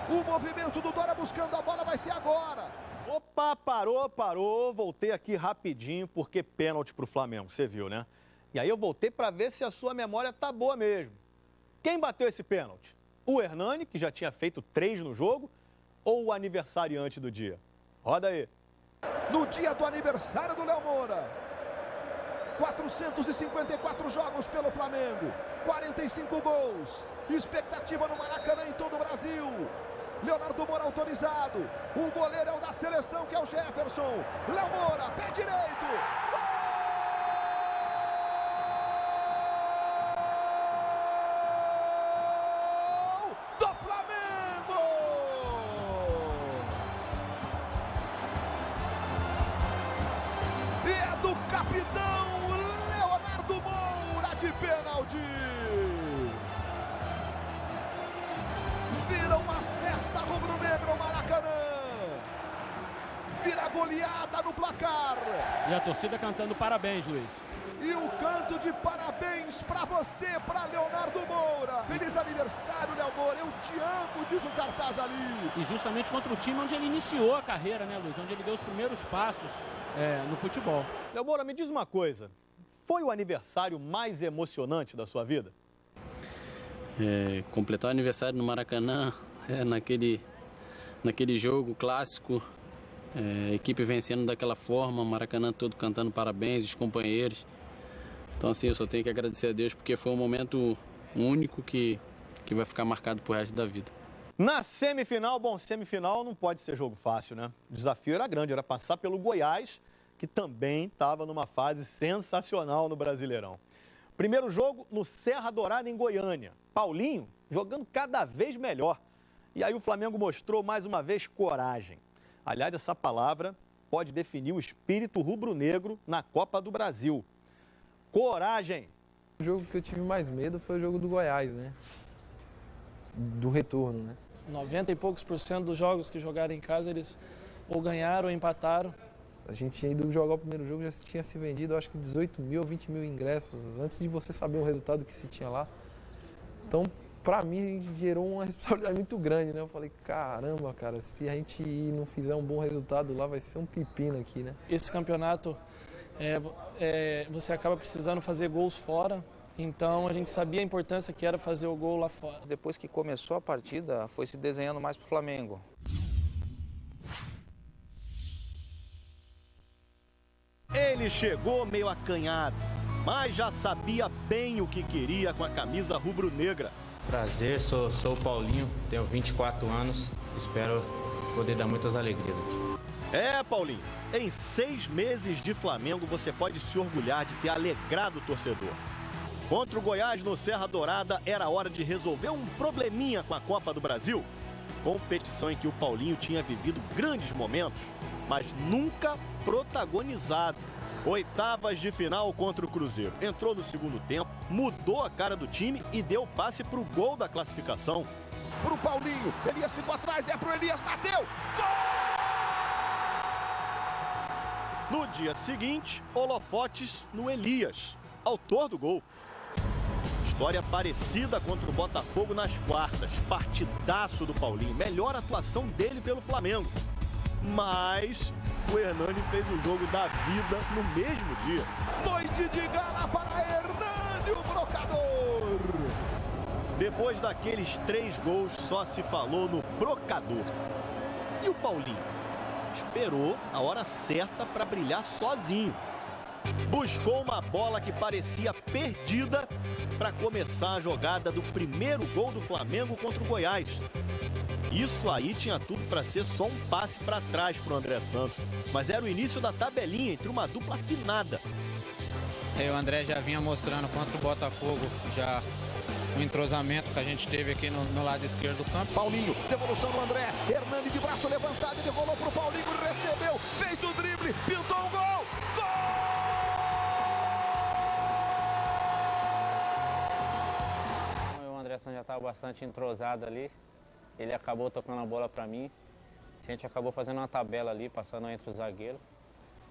O movimento do Dória buscando a bola vai ser agora. Opa, parou. Voltei aqui rapidinho porque pênalti pro Flamengo, você viu, né? E aí eu voltei para ver se a sua memória tá boa mesmo. Quem bateu esse pênalti? O Hernani, que já tinha feito 3 no jogo, ou o aniversariante do dia? Roda aí. No dia do aniversário do Léo Moura. 454 jogos pelo Flamengo, 45 gols, expectativa no Maracanã em todo o Brasil. Leonardo Moura autorizado, o goleiro é o da seleção, que é o Jefferson. Léo Moura, pé direito, gol do Flamengo! E é do capitão de pênalti. Vira uma festa rubro-negra o Maracanã. Vira goleada no placar. E a torcida cantando parabéns, Luiz. E o canto de parabéns para você, para Leonardo Moura. Feliz aniversário, Léo Moura. Eu te amo, diz o cartaz ali. E justamente contra o time onde ele iniciou a carreira, né, Luiz? Onde ele deu os primeiros passos no futebol. Léo Moura, me diz uma coisa. Foi o aniversário mais emocionante da sua vida? Completar o aniversário no Maracanã, naquele jogo clássico, a equipe vencendo daquela forma, o Maracanã todo cantando parabéns, os companheiros. Então, assim, eu só tenho que agradecer a Deus porque foi um momento único que vai ficar marcado pro resto da vida. Na semifinal, semifinal não pode ser jogo fácil, né? O desafio era grande, era passar pelo Goiás, que também estava numa fase sensacional no Brasileirão. Primeiro jogo no Serra Dourada, em Goiânia. Paulinho jogando cada vez melhor. E aí o Flamengo mostrou mais uma vez coragem. Aliás, essa palavra pode definir o espírito rubro-negro na Copa do Brasil. Coragem! O jogo que eu tive mais medo foi o jogo do Goiás, né? Do retorno, né? 90 e poucos % dos jogos que jogaram em casa, eles ou ganharam ou empataram. A gente tinha ido jogar o primeiro jogo, já tinha se vendido, acho que 18 mil ou 20 mil ingressos, antes de você saber o resultado que se tinha lá. Então, pra mim, gerou uma responsabilidade muito grande, né? Eu falei, caramba, cara, se a gente não fizer um bom resultado lá, vai ser um pepino aqui, né? Esse campeonato, você acaba precisando fazer gols fora, então a gente sabia a importância que era fazer o gol lá fora. Depois que começou a partida, foi se desenhando mais pro Flamengo. Ele chegou meio acanhado, mas já sabia bem o que queria com a camisa rubro-negra. Prazer, sou o Paulinho, tenho 24 anos, espero poder dar muitas alegrias aqui. Paulinho, em 6 meses de Flamengo você pode se orgulhar de ter alegrado o torcedor. Contra o Goiás no Serra Dourada era hora de resolver um probleminha com a Copa do Brasil. Competição em que o Paulinho tinha vivido grandes momentos, mas nunca protagonizado. Oitavas de final contra o Cruzeiro. Entrou no segundo tempo, mudou a cara do time e deu o passe para o gol da classificação. Pro Paulinho, Elias ficou atrás, pro Elias, bateu! Gol! No dia seguinte, holofotes no Elias, autor do gol. história parecida contra o Botafogo nas quartas. Partidaço do Paulinho, melhor atuação dele pelo Flamengo. Mas o Hernani fez o jogo da vida no mesmo dia. Noite de gala para Hernani, o brocador. Depois daqueles 3 gols, só se falou no brocador. E o Paulinho? Esperou a hora certa para brilhar sozinho. Buscou uma bola que parecia perdida para começar a jogada do primeiro gol do Flamengo contra o Goiás. Isso aí tinha tudo para ser só um passe para trás para o André Santos. Mas era o início da tabelinha entre uma dupla afinada. O André já vinha mostrando contra o Botafogo, já o entrosamento que a gente teve aqui no lado esquerdo do campo. Paulinho, devolução do André. Hernani de braço levantado, ele rolou pro Paulinho, recebeu, fez o drible, pintou um gol. Gol! O André Santos já estava bastante entrosado ali. Ele acabou tocando a bola para mim. A gente acabou fazendo uma tabela ali, passando entre os zagueiros.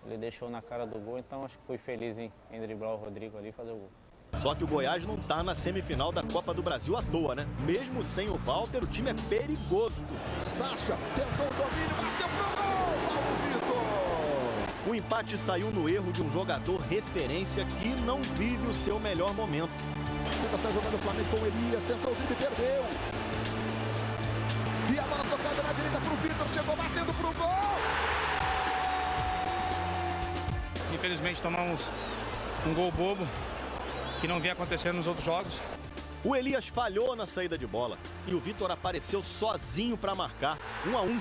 Ele deixou na cara do gol, então acho que fui feliz em driblar o Rodrigo ali e fazer o gol. Só que o Goiás não tá na semifinal da Copa do Brasil à toa, né? Mesmo sem o Walter, o time é perigoso. Sacha tentou o domínio, bateu pro gol, Paulo Vitor. O empate saiu no erro de um jogador referência que não vive o seu melhor momento. Tenta sair jogando o Flamengo com o Elias, tentou o drible, perdeu. E a bola tocada na direita pro Vitor, chegou batendo pro gol. Infelizmente tomamos um gol bobo, que não vinha acontecendo nos outros jogos. O Elias falhou na saída de bola e o Vitor apareceu sozinho para marcar, 1-1.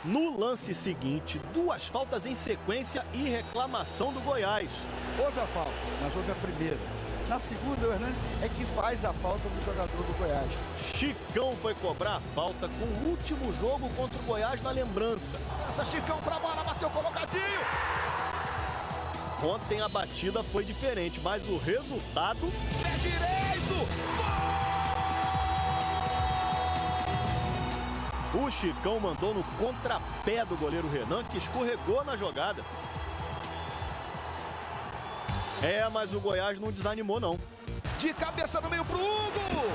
No lance seguinte, 2 faltas em sequência e reclamação do Goiás. Houve a falta, mas houve a primeira. Na segunda, o Hernani é que faz a falta do jogador do Goiás. Chicão foi cobrar a falta com o último jogo contra o Goiás na lembrança. Essa Chicão pra bola, bateu colocadinho. Ontem a batida foi diferente, mas o resultado... Pé direito! Gol! O Chicão mandou no contrapé do goleiro Renan, que escorregou na jogada. Mas o Goiás não desanimou, não. De cabeça no meio pro Hugo!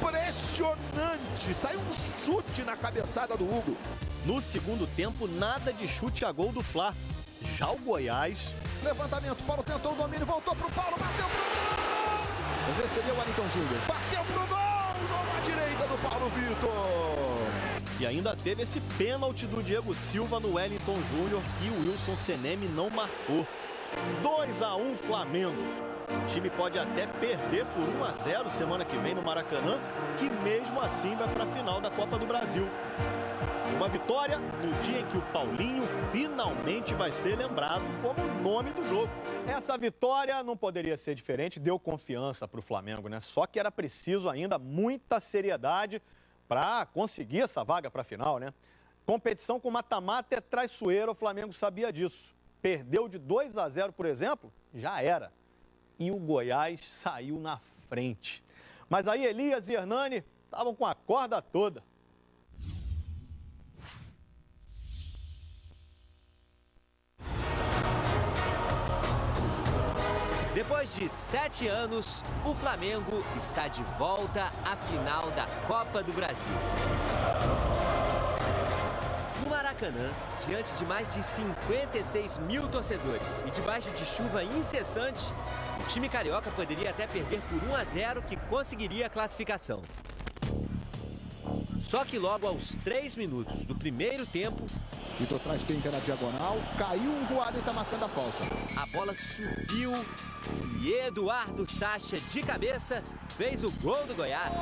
Impressionante! Saiu um chute na cabeçada do Hugo. No segundo tempo, nada de chute a gol do Fla. Já o Goiás... Levantamento, Paulo tentou o domínio, voltou pro Paulo, bateu pro gol! Recebeu o Wellington Júnior, bateu pro gol! Jogo à direita do Paulo Vitor! E ainda teve esse pênalti do Diego Silva no Wellington Júnior e o Wilson Seneme não marcou. 2-1 Flamengo. O time pode até perder por 1-0 semana que vem no Maracanã, que mesmo assim vai para a final da Copa do Brasil. Uma vitória no dia em que o Paulinho finalmente vai ser lembrado como o nome do jogo. Essa vitória não poderia ser diferente, deu confiança para o Flamengo, né? Só que era preciso ainda muita seriedade para conseguir essa vaga para a final, né? Competição com mata-mata é traiçoeira, o Flamengo sabia disso. Perdeu de 2-0, por exemplo, já era. E o Goiás saiu na frente. Mas aí Elias e Hernani estavam com a corda toda. Depois de 7 anos, o Flamengo está de volta à final da Copa do Brasil. No Maracanã, diante de mais de 56 mil torcedores e debaixo de chuva incessante, o time carioca poderia até perder por 1-0, que conseguiria a classificação. Só que logo aos 3 minutos do primeiro tempo... Vitor traz pinta na diagonal, caiu um voado e tá marcando a falta. A bola subiu e Eduardo Sacha, de cabeça, fez o gol do Goiás.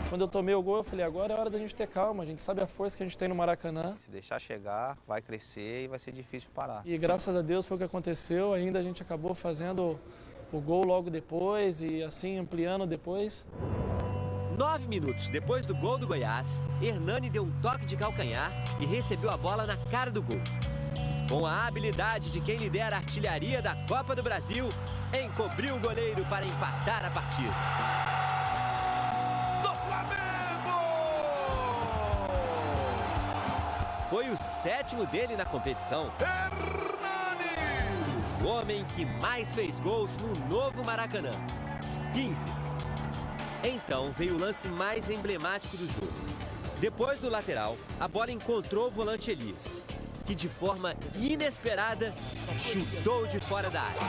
Quando eu tomei o gol, eu falei, agora é hora da gente ter calma, a gente sabe a força que a gente tem no Maracanã. Se deixar chegar, vai crescer e vai ser difícil parar. E graças a Deus foi o que aconteceu, ainda a gente acabou fazendo o gol logo depois e assim ampliando depois. 9 minutos depois do gol do Goiás, Hernani deu um toque de calcanhar e recebeu a bola na cara do gol. Com a habilidade de quem lidera a artilharia da Copa do Brasil, encobriu o goleiro para empatar a partida. Do Flamengo! Foi o 7º dele na competição. Hernani! o homem que mais fez gols no novo Maracanã. 15. Então veio o lance mais emblemático do jogo. Depois do lateral, a bola encontrou o volante Elias, que de forma inesperada chutou de fora da área.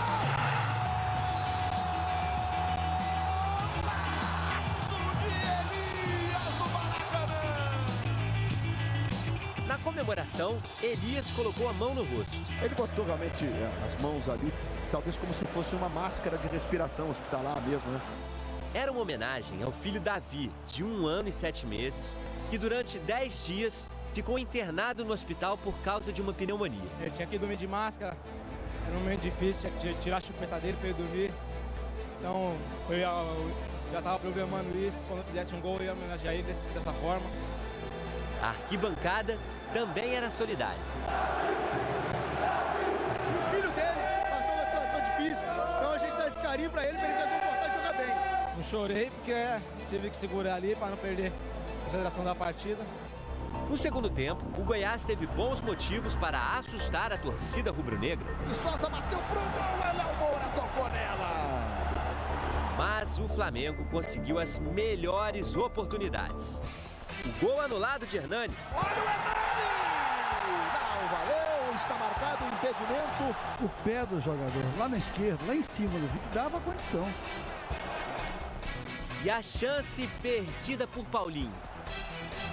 Na comemoração, Elias colocou a mão no rosto. Ele botou realmente as mãos ali, talvez como se fosse uma máscara de respiração hospitalar mesmo, né? Era uma homenagem ao filho Davi, de 1 ano e 7 meses, que durante 10 dias ficou internado no hospital por causa de uma pneumonia. Eu tinha que dormir de máscara, era um momento difícil, tinha que tirar a chupeta dele para ele dormir. Então, eu já estava problemando isso, quando eu fizesse um gol eu ia homenagear ele dessa forma. A arquibancada também era solidária. O filho dele passou uma situação difícil, então a gente dá esse carinho para ele se comportar e jogar bem. Não chorei porque tive que segurar ali para não perder a consideração da partida. No segundo tempo, o Goiás teve bons motivos para assustar a torcida rubro-negra. E Souza bateu pro gol, o Léo Moura tocou nela. Mas o Flamengo conseguiu as melhores oportunidades. O gol anulado de Hernani. Olha o Hernani! Não valeu, está marcado o impedimento. O pé do jogador, lá na esquerda, lá em cima do vídeo, dava condição. E a chance perdida por Paulinho.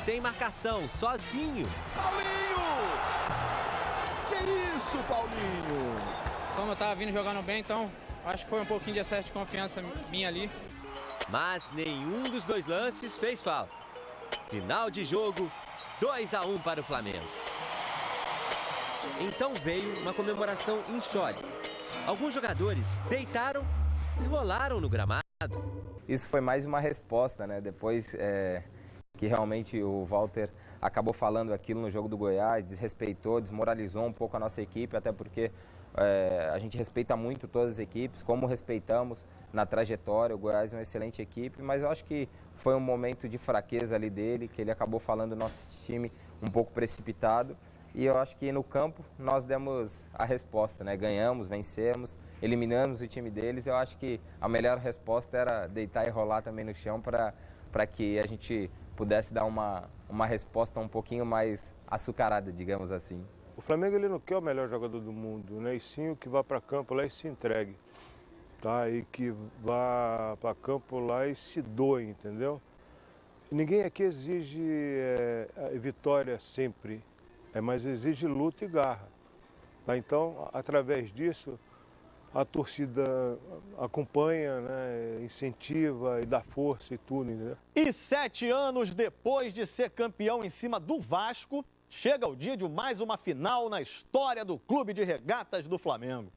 Sem marcação, sozinho. Paulinho! Que isso, Paulinho? Como eu tava vindo jogando bem, então acho que foi um pouquinho de excesso de confiança minha ali. Mas nenhum dos dois lances fez falta. Final de jogo, 2-1 para o Flamengo. Então veio uma comemoração insólita. Alguns jogadores deitaram e rolaram no gramado. Isso foi mais uma resposta, né? Depois que realmente o Walter acabou falando aquilo no jogo do Goiás, desrespeitou, desmoralizou um pouco a nossa equipe, até porque a gente respeita muito todas as equipes, como respeitamos na trajetória. O Goiás é uma excelente equipe, mas eu acho que foi um momento de fraqueza ali dele, que ele acabou falando do nosso time um pouco precipitado. E eu acho que no campo nós demos a resposta, né? Ganhamos, vencemos, eliminamos o time deles. Eu acho que a melhor resposta era deitar e rolar também no chão para que a gente pudesse dar uma resposta um pouquinho mais açucarada, digamos assim. O Flamengo ele não quer o melhor jogador do mundo, né? E sim o que vá para campo lá e se entregue, tá? E que vá para campo lá e se doe, entendeu? Ninguém aqui exige vitória sempre, mas exige luta e garra, tá? Então, através disso, a torcida acompanha, né, incentiva e dá força e tudo, né? E 7 anos depois de ser campeão em cima do Vasco, chega o dia de mais uma final na história do Clube de Regatas do Flamengo.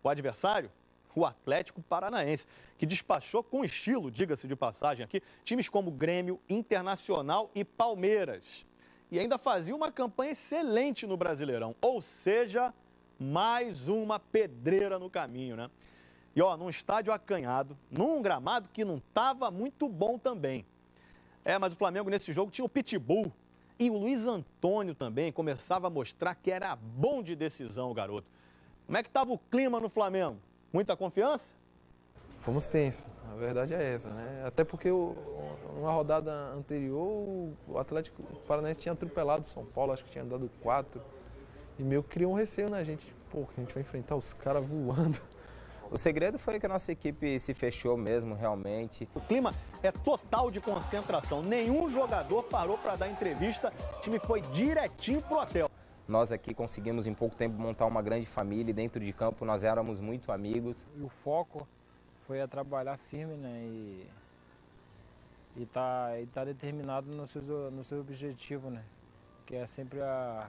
O adversário, o Atlético Paranaense, que despachou com estilo, diga-se de passagem aqui, times como Grêmio, Internacional e Palmeiras. E ainda fazia uma campanha excelente no Brasileirão, ou seja, mais uma pedreira no caminho, né? E ó, num estádio acanhado, num gramado que não estava muito bom também. Mas o Flamengo nesse jogo tinha o Pitbull e o Luiz Antônio também começava a mostrar que era bom de decisão o garoto. Como é que estava o clima no Flamengo? Muita confiança? Fomos tensos, a verdade é essa, né? Até porque numa rodada anterior o Atlético Paranaense tinha atropelado o São Paulo, acho que tinha dado 4. E meio que criou um receio na gente. Pô, que a gente vai enfrentar os caras voando. O segredo foi que a nossa equipe se fechou mesmo, realmente. O clima é total de concentração. Nenhum jogador parou para dar entrevista. O time foi direitinho pro hotel. Nós aqui conseguimos em pouco tempo montar uma grande família. E dentro de campo nós éramos muito amigos. E o foco foi a trabalhar firme, né? E tá determinado no seu objetivo, né? Que é sempre a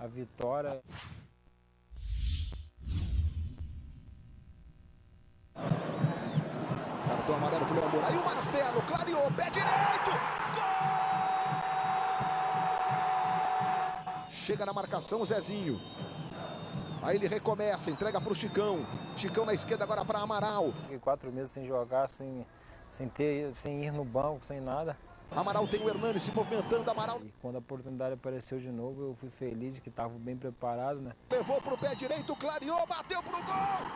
vitória. Cartão amarelo pro Léo Moura. Aí o Marcelo clareou, pé direito. Gol! Chega na marcação o Zezinho. Aí ele recomeça, entrega pro Chicão. Chicão na esquerda agora para Amaral. 4 meses sem jogar, sem ir no banco, sem nada. Amaral tem o Hernani se movimentando, Amaral. E quando a oportunidade apareceu de novo, eu fui feliz que estava bem preparado, né? Levou pro pé direito, clareou, bateu pro gol!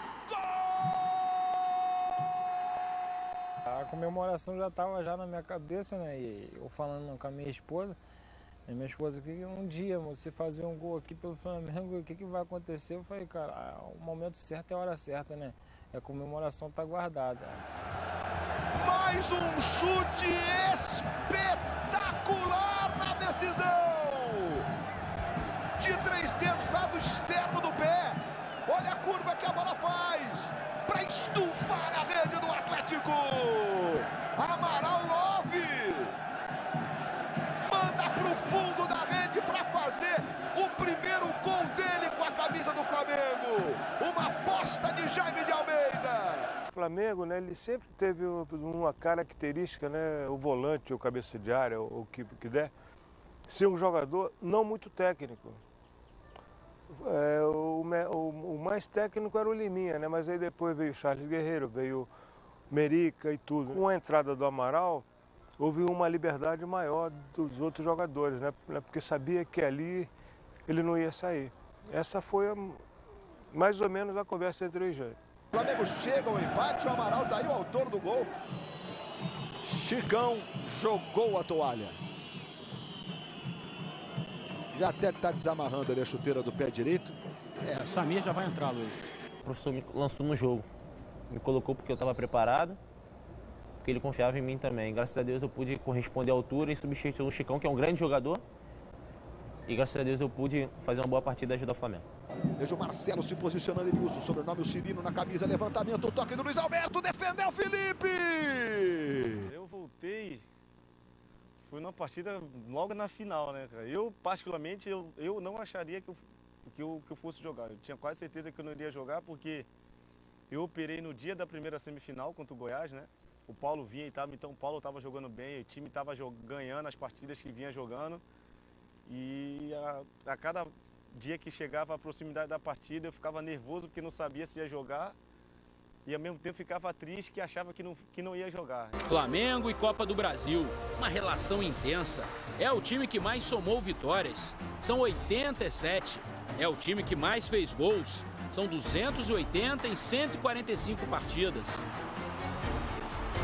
A comemoração já estava já na minha cabeça, né? E eu falando com a minha esposa que um dia você fazer um gol aqui pelo Flamengo, o que vai acontecer? Eu falei, cara, o momento certo é a hora certa, né? A comemoração tá guardada. Mais um chute espetacular na decisão! De 3 dedos, lado externo do pé. Olha a curva que a bola faz para estufar a rede do Atlético. Amaral 9 manda pro fundo da rede para fazer o primeiro gol dele com a camisa do Flamengo. Uma aposta de Jaime de Almeida. O Flamengo, né, ele sempre teve uma característica, né, o volante, o cabeça de área, o que der, ser um jogador não muito técnico. O mais técnico era o Liminha, né, mas aí depois veio o Charles Guerreiro, veio o Merica e tudo. Com a entrada do Amaral, houve uma liberdade maior dos outros jogadores, né, porque sabia que ali ele não ia sair. Essa foi mais ou menos a conversa entre os dois. O Flamengo chega ao empate, o Amaral daí o autor do gol. Chicão jogou a toalha. Já até está desamarrando ali a chuteira do pé direito. O Samir já vai entrar, Luiz. O professor me lançou no jogo. Me colocou porque eu estava preparado, porque ele confiava em mim também. Graças a Deus eu pude corresponder à altura e substituir o Chicão, que é um grande jogador. E graças a Deus eu pude fazer uma boa partida e ajudar o Flamengo. Veja o Marcelo se posicionando, ele usa o sobrenome, o Cirino na camisa, levantamento, o toque do Luiz Alberto, defendeu o Felipe! Eu voltei, fui numa partida logo na final, né, cara? Eu, particularmente, eu não acharia que eu fosse jogar. Eu tinha quase certeza que eu não iria jogar, porque eu operei no dia da primeira semifinal contra o Goiás, né? O Paulo vinha e tava, então o Paulo estava jogando bem, o time estava ganhando as partidas que vinha jogando. E a cada dia que chegava a proximidade da partida, eu ficava nervoso porque não sabia se ia jogar. E ao mesmo tempo ficava triste que achava que não ia jogar. Flamengo e Copa do Brasil, uma relação intensa. É o time que mais somou vitórias, são 87. É o time que mais fez gols, são 280 em 145 partidas.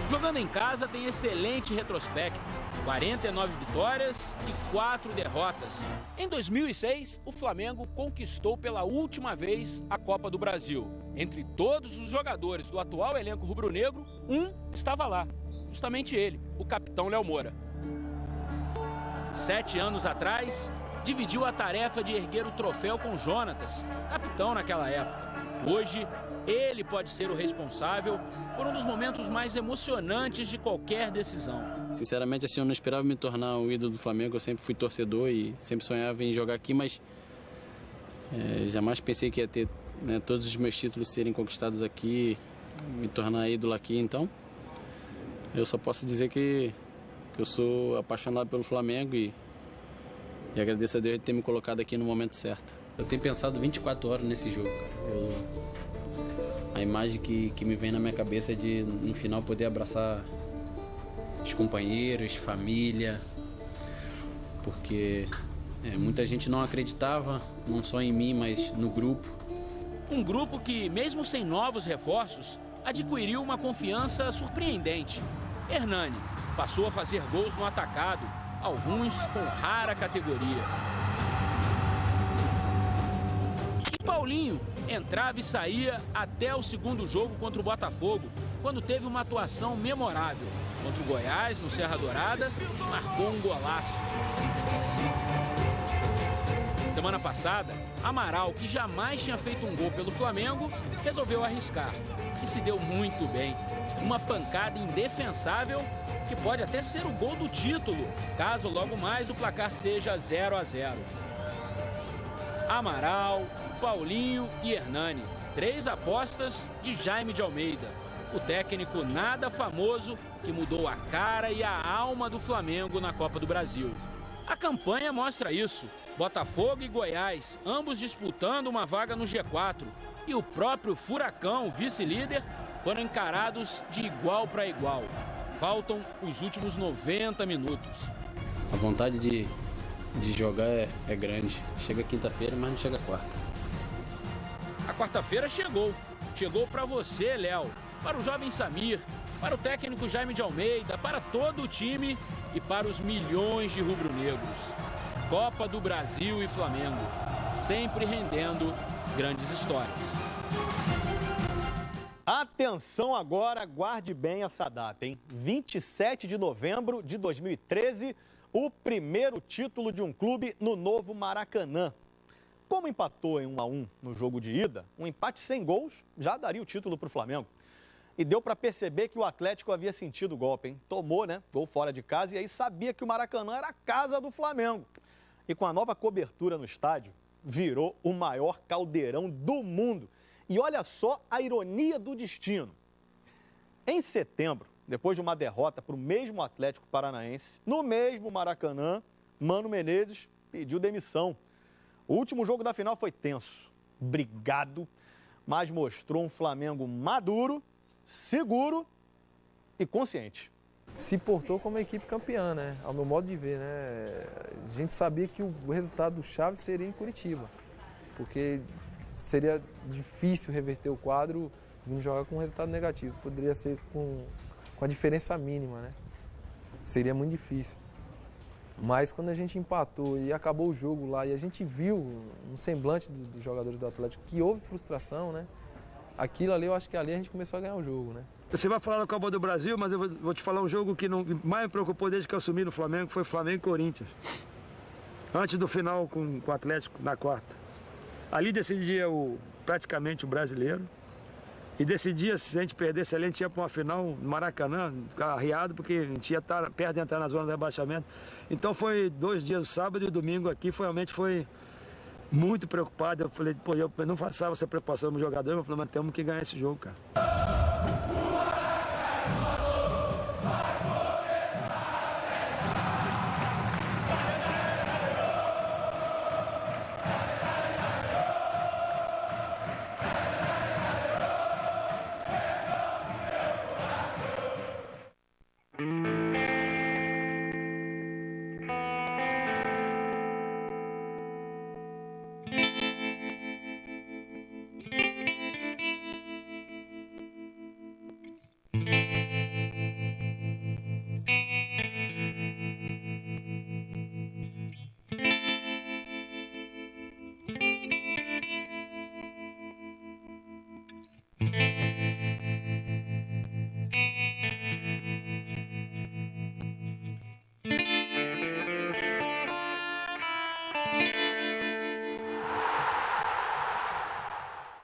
Jogando em casa tem excelente retrospecto, 49 vitórias e 4 derrotas. Em 2006, o Flamengo conquistou pela última vez a Copa do Brasil. Entre todos os jogadores do atual elenco rubro-negro, um estava lá, justamente ele, o capitão Léo Moura. 7 anos atrás, dividiu a tarefa de erguer o troféu com Jonatas, capitão naquela época. Hoje, ele pode ser o responsável por um dos momentos mais emocionantes de qualquer decisão. Sinceramente, assim, eu não esperava me tornar o ídolo do Flamengo. Eu sempre fui torcedor e sempre sonhava em jogar aqui, mas jamais pensei que ia ter, né, todos os meus títulos serem conquistados aqui, me tornar ídolo aqui. Então, eu só posso dizer que eu sou apaixonado pelo Flamengo e agradeço a Deus de ter me colocado aqui no momento certo. Eu tenho pensado 24 horas nesse jogo, cara. A imagem que me vem na minha cabeça é de, no final, poder abraçar os companheiros, família, porque muita gente não acreditava, não só em mim, mas no grupo. Um grupo que, mesmo sem novos reforços, adquiriu uma confiança surpreendente. Hernani passou a fazer gols no atacado, alguns com rara categoria. Paulinho entrava e saía até o segundo jogo contra o Botafogo, quando teve uma atuação memorável. Contra o Goiás, no Serra Dourada, marcou um golaço. Semana passada, Amaral, que jamais tinha feito um gol pelo Flamengo, resolveu arriscar. E se deu muito bem. Uma pancada indefensável que pode até ser o gol do título, caso logo mais o placar seja 0-0. Amaral, Paulinho e Hernani, 3 apostas de Jaime de Almeida. O técnico nada famoso que mudou a cara e a alma do Flamengo na Copa do Brasil. A campanha mostra isso. Botafogo e Goiás, ambos disputando uma vaga no G4. E o próprio Furacão, vice-líder, foram encarados de igual para igual. Faltam os últimos 90 minutos. A vontade de jogar é grande. Chega quinta-feira, mas não chega quarta. A quarta-feira chegou. Chegou para você, Léo, para o jovem Samir, para o técnico Jaime de Almeida, para todo o time e para os milhões de rubro-negros. Copa do Brasil e Flamengo, sempre rendendo grandes histórias. Atenção agora, guarde bem essa data, hein? 27 de novembro de 2013, o primeiro título de um clube no novo Maracanã. Como empatou em 1-1 no jogo de ida, um empate sem gols já daria o título para o Flamengo. E deu para perceber que o Atlético havia sentido o golpe, hein? Tomou, né? Gol fora de casa e aí sabia que o Maracanã era a casa do Flamengo. E com a nova cobertura no estádio, virou o maior caldeirão do mundo. E olha só a ironia do destino. Em setembro, depois de uma derrota para o mesmo Atlético Paranaense, no mesmo Maracanã, Mano Menezes pediu demissão. O último jogo da final foi tenso, brigado, mas mostrou um Flamengo maduro, seguro e consciente. Se portou como uma equipe campeã, né? Ao meu modo de ver, né? A gente sabia que o resultado do Chaves seria em Curitiba, porque seria difícil reverter o quadro vindo jogar com um resultado negativo. Poderia ser com a diferença mínima, né? Seria muito difícil. Mas quando a gente empatou e acabou o jogo lá e a gente viu no semblante dos jogadores do Atlético que houve frustração, né? Aquilo ali, eu acho que ali a gente começou a ganhar o jogo, né? Você vai falar da Copa do Brasil, mas eu vou te falar um jogo que mais me preocupou desde que eu assumi no Flamengo, foi Flamengo e Corinthians. Antes do final com o Atlético, na quarta. Ali decidia praticamente o brasileiro. E decidia se a gente perdesse ali, a gente ia para uma final no Maracanã, arriado, porque a gente ia estar perto de entrar na zona do rebaixamento. Então foi 2 dias, o sábado e o domingo aqui, realmente foi muito preocupado. Eu falei, pô, eu não passava essa preocupação no jogador, mas falei, mas temos que ganhar esse jogo, cara.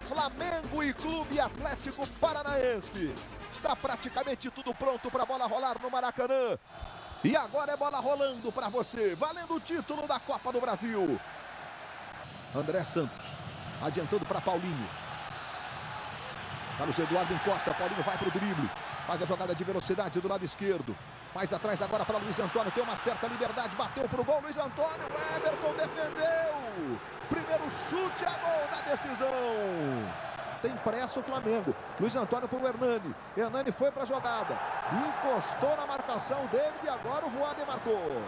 Flamengo e Clube Atlético Paranaense. Está praticamente tudo pronto para a bola rolar no Maracanã. E agora é bola rolando para você, valendo o título da Copa do Brasil. André Santos, adiantando para Paulinho. Carlos Eduardo encosta, Paulinho vai para o drible. Faz a jogada de velocidade do lado esquerdo. Mais atrás agora para Luiz Antônio, tem uma certa liberdade, bateu para o gol, Luiz Antônio, Everton defendeu. Primeiro chute a gol da decisão. Tem pressa o Flamengo. Luiz Antônio para o Hernani. Hernani foi para a jogada. Encostou na marcação, David, e agora o Voaden marcou.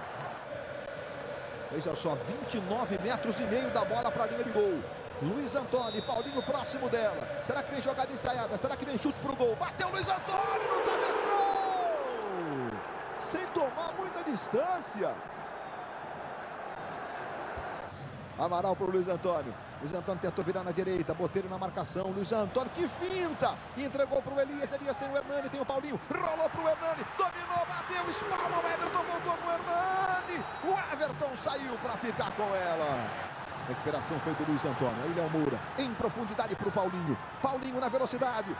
Veja só, 29,5 metros da bola para a linha de gol. Luiz Antônio e Paulinho próximo dela. Será que vem jogada ensaiada? Será que vem chute para o gol? Bateu Luiz Antônio no travessão! Sem tomar muita distância. Amaral para o Luiz Antônio. Luiz Antônio tentou virar na direita, Botelho na marcação. Luiz Antônio, que finta! Entregou para o Elias. Elias tem o Hernani, tem o Paulinho. Rolou para o Hernani, dominou, bateu, espalma. O Everton voltou com o Hernani. O Everton saiu para ficar com ela. A recuperação foi do Luiz Antônio. Aí Léo Moura em profundidade para o Paulinho. Paulinho na velocidade,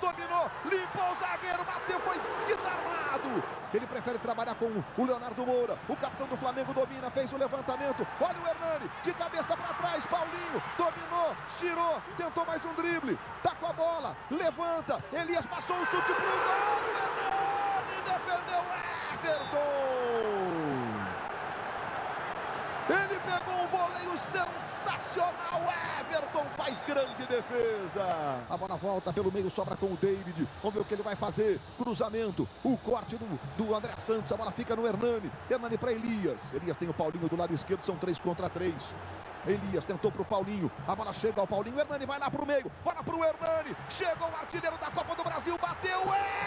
dominou, limpou o zagueiro, bateu, foi desarmado. Ele prefere trabalhar com o Leonardo Moura. O capitão do Flamengo domina, fez o levantamento. Olha o Hernani, de cabeça para trás. Paulinho dominou, girou, tentou mais um drible. Tá com a bola, levanta. Elias passou o chute pro gol. Hernani defendeu Everton. Ele Ele pegou um voleio sensacional. Everton faz grande defesa. A bola volta pelo meio, sobra com o David. Vamos ver o que ele vai fazer. Cruzamento. O corte do André Santos. A bola fica no Hernani. Hernani para Elias. Elias tem o Paulinho do lado esquerdo. São 3 contra 3. Elias tentou para o Paulinho. A bola chega ao Paulinho. O Hernani vai lá para o meio. Bola para o Hernani. Chegou o artilheiro da Copa do Brasil. Bateu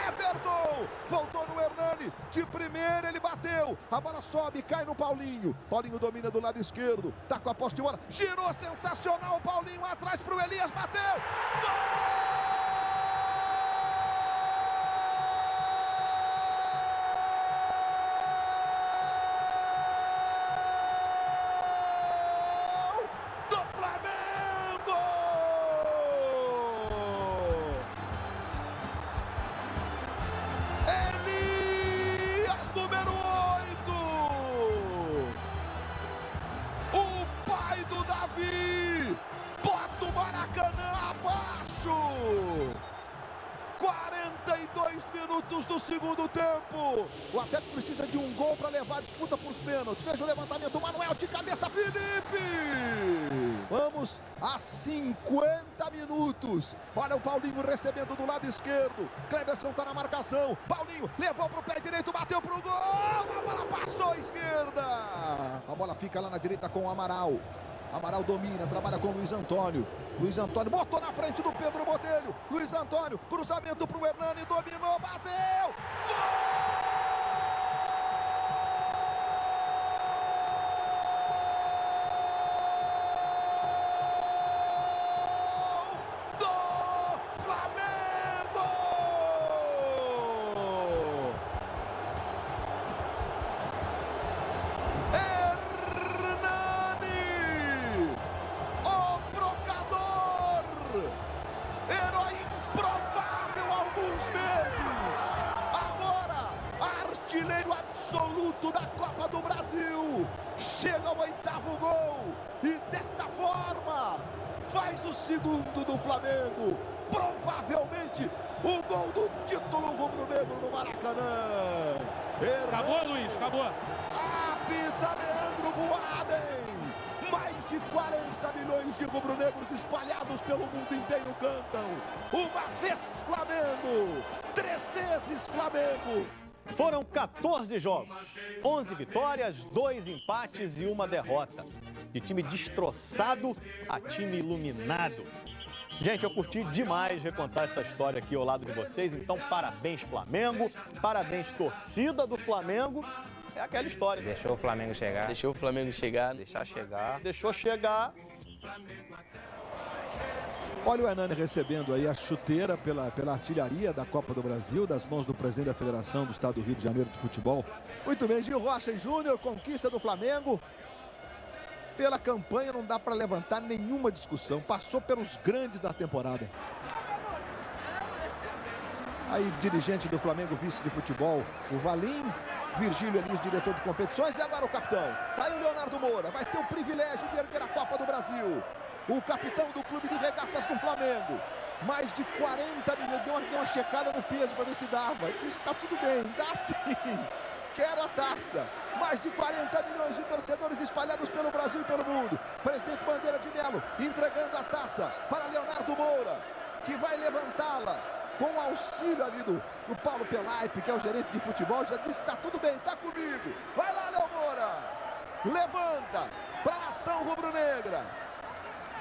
Everton. Voltou no Hernani. De primeira ele bateu. A bola sobe, cai no Paulinho. Paulinho domina do lado esquerdo. Tá com a posse de bola. Girou sensacional. O Paulinho atrás para o Elias. Bateu. Gol! Do segundo tempo. O Atlético precisa de um gol para levar a disputa para os pênaltis. Veja o levantamento do Manuel de cabeça, Felipe. Vamos a 50 minutos. Olha o Paulinho recebendo do lado esquerdo. Cleberson está na marcação. Paulinho levou para o pé direito, bateu para o gol. A bola passou à esquerda. A bola fica lá na direita com o Amaral. Amaral domina, trabalha com o Luiz Antônio. Luiz Antônio botou na frente do Pedro Botelho. Luiz Antônio, cruzamento para o Hernani, dominou, bateu! Gol do Flamengo! Herói improvável há alguns meses. Agora, artilheiro absoluto da Copa do Brasil. Chega ao 8º gol. E desta forma, faz o segundo do Flamengo. Provavelmente, o gol do título rubro-negro no Maracanã. Acabou, Luiz, acabou. Apita Leandro Voaden. Mais de 40 milhões de rubro-negros espalhados pelo mundo inteiro cantam. Uma vez Flamengo, 3 vezes Flamengo. Foram 14 jogos, 11 vitórias, 2 empates e 1 derrota. De time destroçado a time iluminado. Gente, eu curti demais recontar essa história aqui ao lado de vocês. Então, parabéns Flamengo, parabéns torcida do Flamengo. É aquela história. Deixou o Flamengo chegar. Deixou o Flamengo chegar. Deixar chegar. Deixou chegar. Olha o Hernani recebendo aí a chuteira pela artilharia da Copa do Brasil, das mãos do presidente da Federação do Estado do Rio de Janeiro de Futebol. Muito bem, Gil Rocha Júnior, conquista do Flamengo. Pela campanha não dá para levantar nenhuma discussão. Passou pelos grandes da temporada. Aí, dirigente do Flamengo, vice de futebol, o Valim. Virgílio Elias, diretor de competições, e agora o capitão. Tá aí o Leonardo Moura, vai ter o privilégio de erguer a Copa do Brasil. O capitão do clube de regatas do Flamengo. Mais de 40 milhões, deu uma checada no peso para ver se dava. Isso tá tudo bem, dá sim. Quero a taça. Mais de 40 milhões de torcedores espalhados pelo Brasil e pelo mundo. Presidente Bandeira de Melo entregando a taça para Leonardo Moura, que vai levantá-la. Com o auxílio ali do Paulo Pelaipe, que é o gerente de futebol, já disse que tá tudo bem, tá comigo. Vai lá, Léo Moura. Levanta para a nação rubro-negra.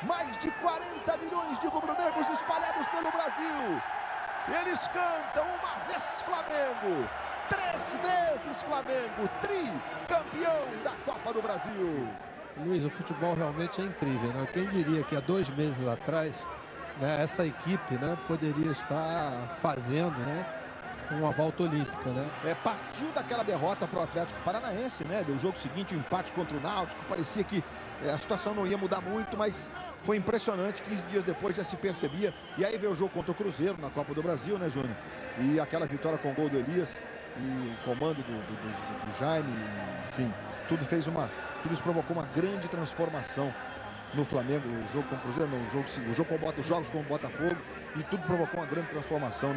Mais de 40 milhões de rubro-negros espalhados pelo Brasil. Eles cantam uma vez Flamengo, 3 vezes Flamengo, tricampeão da Copa do Brasil. Luiz, o futebol realmente é incrível, né? Quem diria que há 2 meses atrás, né, essa equipe, né, poderia estar fazendo, né, uma volta olímpica, né? Partiu daquela derrota para o Atlético Paranaense, né? Deu o jogo seguinte, um empate contra o Náutico. Parecia que a situação não ia mudar muito, mas foi impressionante. 15 dias depois já se percebia. E aí veio o jogo contra o Cruzeiro na Copa do Brasil, né, Júnior? E aquela vitória com o gol do Elias e o comando do Jaime, enfim, tudo isso provocou uma grande transformação no Flamengo. O jogo com o Cruzeiro, não, os jogos com os jogos com o Botafogo, e tudo provocou uma grande transformação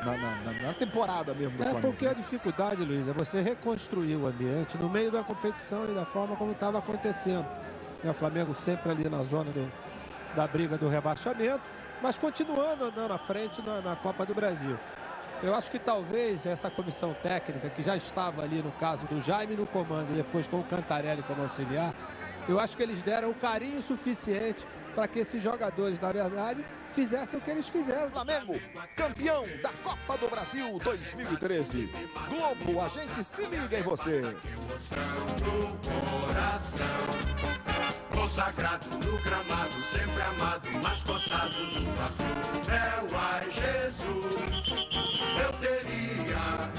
na temporada mesmo do Flamengo. Porque a dificuldade, Luiz, é você reconstruir o ambiente no meio da competição e da forma como estava acontecendo. O Flamengo sempre ali na zona da briga do rebaixamento, mas continuando andando à frente na Copa do Brasil. Eu acho que talvez essa comissão técnica, que já estava ali no caso do Jaime no comando e depois com o Cantarelli como auxiliar, eu acho que eles deram o carinho suficiente para que esses jogadores, na verdade, fizessem o que eles fizeram. Flamengo, campeão da Copa do Brasil 2013. Globo, a gente se liga em você. Consagrado no gramado, sempre amado, mascotado no papel. Ai, Jesus, eu teria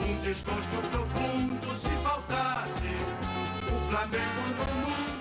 um desgosto profundo se faltasse o Flamengo no mundo.